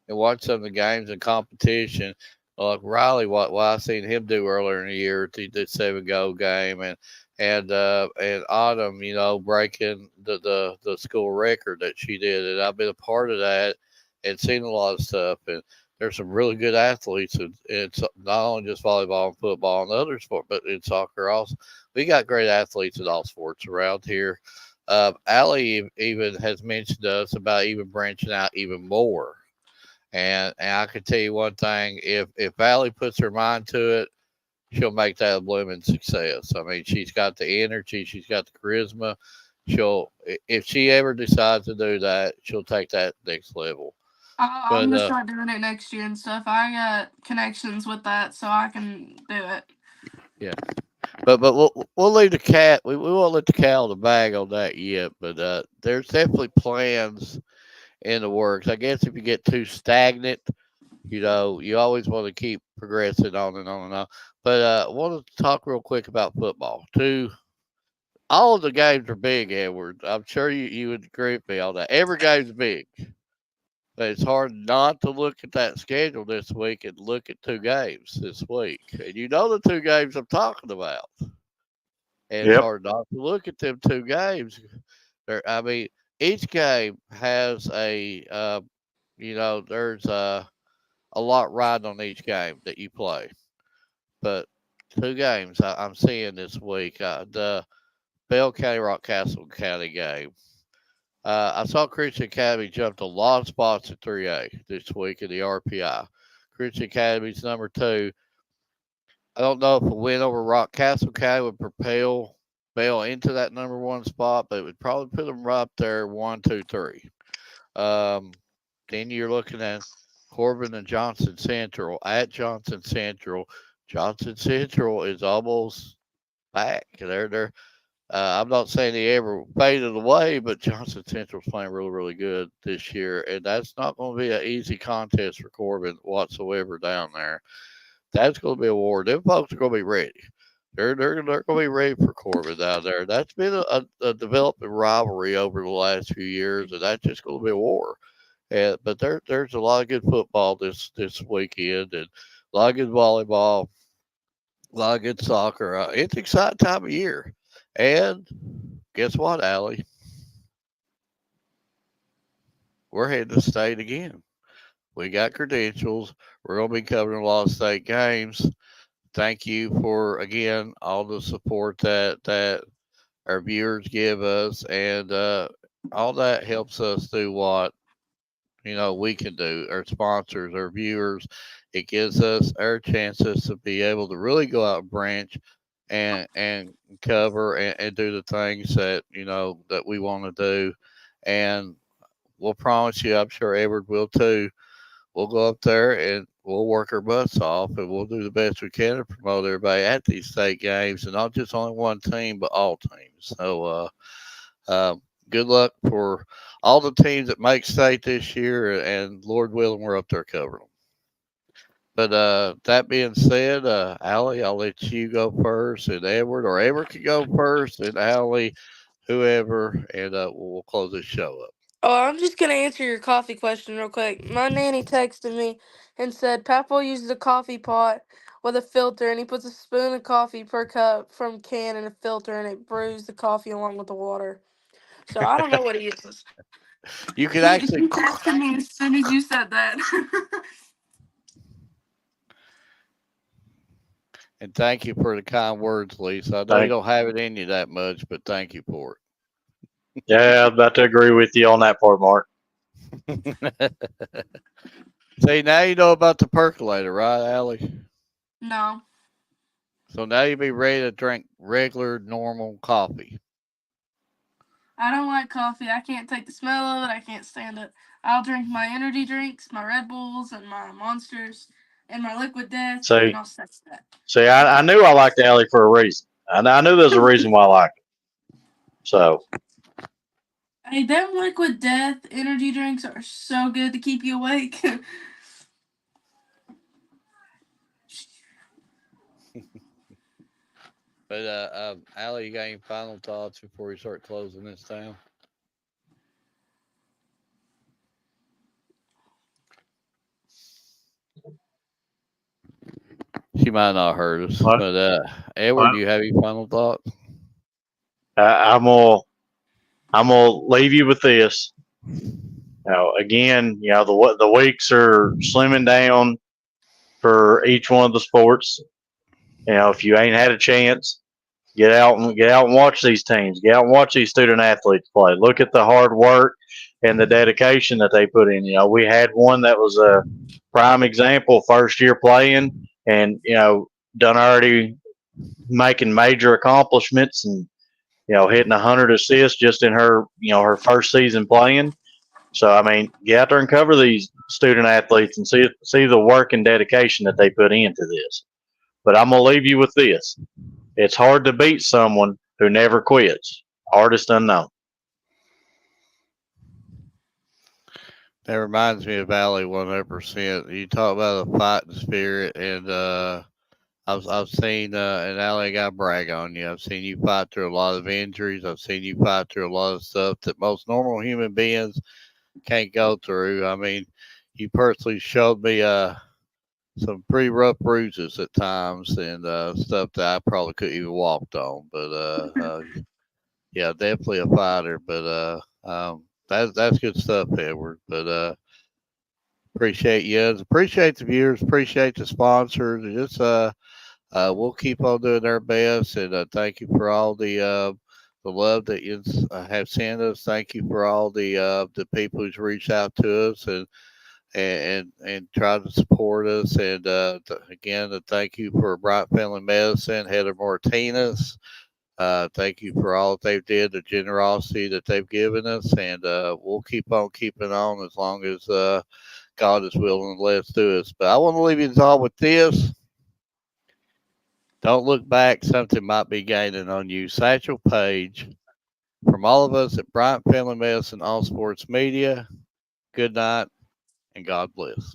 Speaker 1: and watch some of the games and competition. Like Riley, what I seen him do earlier in the year, the 7 goal game, and Autumn, breaking the school record that she did, and I've been a part of that and seen a lot of stuff. And there's some really good athletes, and it's not only just volleyball and football and other sports, but in soccer also. We got great athletes in all sports around here. Allie even has mentioned to us about even branching out even more. And I can tell you one thing: if Allie puts her mind to it, she'll make that a blooming success. I mean, she's got the energy, she's got the charisma. If she ever decides to do that, she'll take that next level.
Speaker 2: I'm
Speaker 1: But
Speaker 2: gonna start doing it next year and stuff. I got connections with that, so I can do it.
Speaker 1: yeah, but we'll leave the cat. We won't let the cat out of the bag on that yet. But there's definitely plans in the works. I guess if you get too stagnant, you always want to keep progressing on and on and on. But I want to talk real quick about football too. All of the games are big, Edward. I'm sure you would agree with me on that. Every game's big. But it's hard not to look at that schedule this week and look at 2 games this week. And you know the 2 games I'm talking about. And it's
Speaker 3: Yep.
Speaker 1: hard not to look at them 2 games. I mean, each game has there's a lot riding on each game that you play. But 2 games I'm seeing this week. The Bell County Rock Castle County game. I saw Christian Academy jumped a lot of spots at 3A this week in the RPI. Christian Academy's number 2. I don't know if a win over Rock Castle County would propel Bell into that number 1 spot, but it would probably put them right up there 1, 2, 3. Then you're looking at Corbin and Johnson Central at Johnson Central. Johnson Central is almost back. I'm not saying they ever faded away, but Johnson Central's playing really, really good this year, and that's not going to be an easy contest for Corbin whatsoever down there. That's going to be a war. Them folks are going to be ready. They're going to be ready for Corbin down there. That's been a developing rivalry over the last few years, and that's just going to be a war. But there's a lot of good football this weekend, and a lot of good volleyball, a lot of good soccer. It's an exciting time of year. And guess what, Allie? We're heading to state again. We got credentials. We're going to be covering a lot of state games. Thank you for, again, all the support that our viewers give us. And all that helps us do what we can do. Our sponsors, our viewers, it gives us our chances to be able to really go out and branch and cover and do the things that we want to do. And we'll promise you, I'm sure Edward will too. We'll go up there and we'll work our butts off and we'll do the best we can to promote everybody at these state games, and not just only one team, but all teams. So, good luck for all the teams that make state this year, and Lord willing, we're up there covering them. But that being said, Allie, I'll let you go first, and Edward, or Edward can go first, and Allie, whoever, and we'll close this show up.
Speaker 2: Oh, I'm just gonna answer your coffee question real quick. My nanny texted me and said Papaw uses a coffee pot with a filter, and he puts a spoon of coffee per cup from can in a filter, and it brews the coffee along with the water. So I don't know what he uses.
Speaker 1: You can
Speaker 2: He
Speaker 1: actually,
Speaker 2: texted me as soon as you said that.
Speaker 1: and thank you for the kind words, Lisa. I know you don't have it in you that much, but thank you for
Speaker 3: Yeah, I'm about to agree with you on that part, Mark.
Speaker 1: it. See, now you know about the percolator, right, Allie?
Speaker 2: No.
Speaker 1: So now you be ready to drink regular, normal coffee.
Speaker 2: I don't like coffee. I can't take the smell of it. I can't stand it. I'll drink my energy drinks, my Red Bulls, and my Monsters, and my Liquid Death, and
Speaker 3: See,
Speaker 2: I'll set that.
Speaker 3: see, I knew I liked Allie for a reason. I knew there's a reason why I like it. So,
Speaker 2: Hey, them Liquid Death energy drinks are so good to keep you awake.
Speaker 1: But Allie, you got any final thoughts before we start closing this down? She might not heard us,
Speaker 3: what?
Speaker 1: but Edward, do you have any final thoughts?
Speaker 3: I'm gonna leave you with this. Again, the weeks are slimming down for each one of the sports. If you ain't had a chance, get out and watch these teams. Get out and watch these student athletes play. Look at the hard work and the dedication that they put in. We had one that was a prime example, first year playing, and done already making major accomplishments, and hitting 100 assists just in her first season playing. So I mean, get out there and cover these student athletes and see the work and dedication that they put into this. But I'm gonna leave you with this: it's hard to beat someone who never quits. Hardest unknown.
Speaker 1: That reminds me of Allie 100%. You talk about a fighting spirit, and I've seen, and Allie, I got to brag on you. I've seen you fight through a lot of injuries. I've seen you fight through a lot of stuff that most normal human beings can't go through. I mean, you personally showed me some pretty rough bruises at times, and stuff that I probably couldn't even walked on. But yeah, definitely a fighter. But that's good stuff, Edward. But appreciate you. Appreciate the viewers. Appreciate the sponsors. Just we'll keep on doing our best, and thank you for all the love that you have sent us. Thank you for all the people who's reached out to us and tried to support us. And again, thank you for Bryant Family Medicine, Heather Martinez. Thank you for all that they've did, the generosity that they've given us, and we'll keep on keeping on as long as God is willing to let us do this. But I want to leave you all with this. Don't look back. Something might be gaining on you. Satchel Paige. From all of us at Bryant Family Medicine All Sports Media, good night and God bless.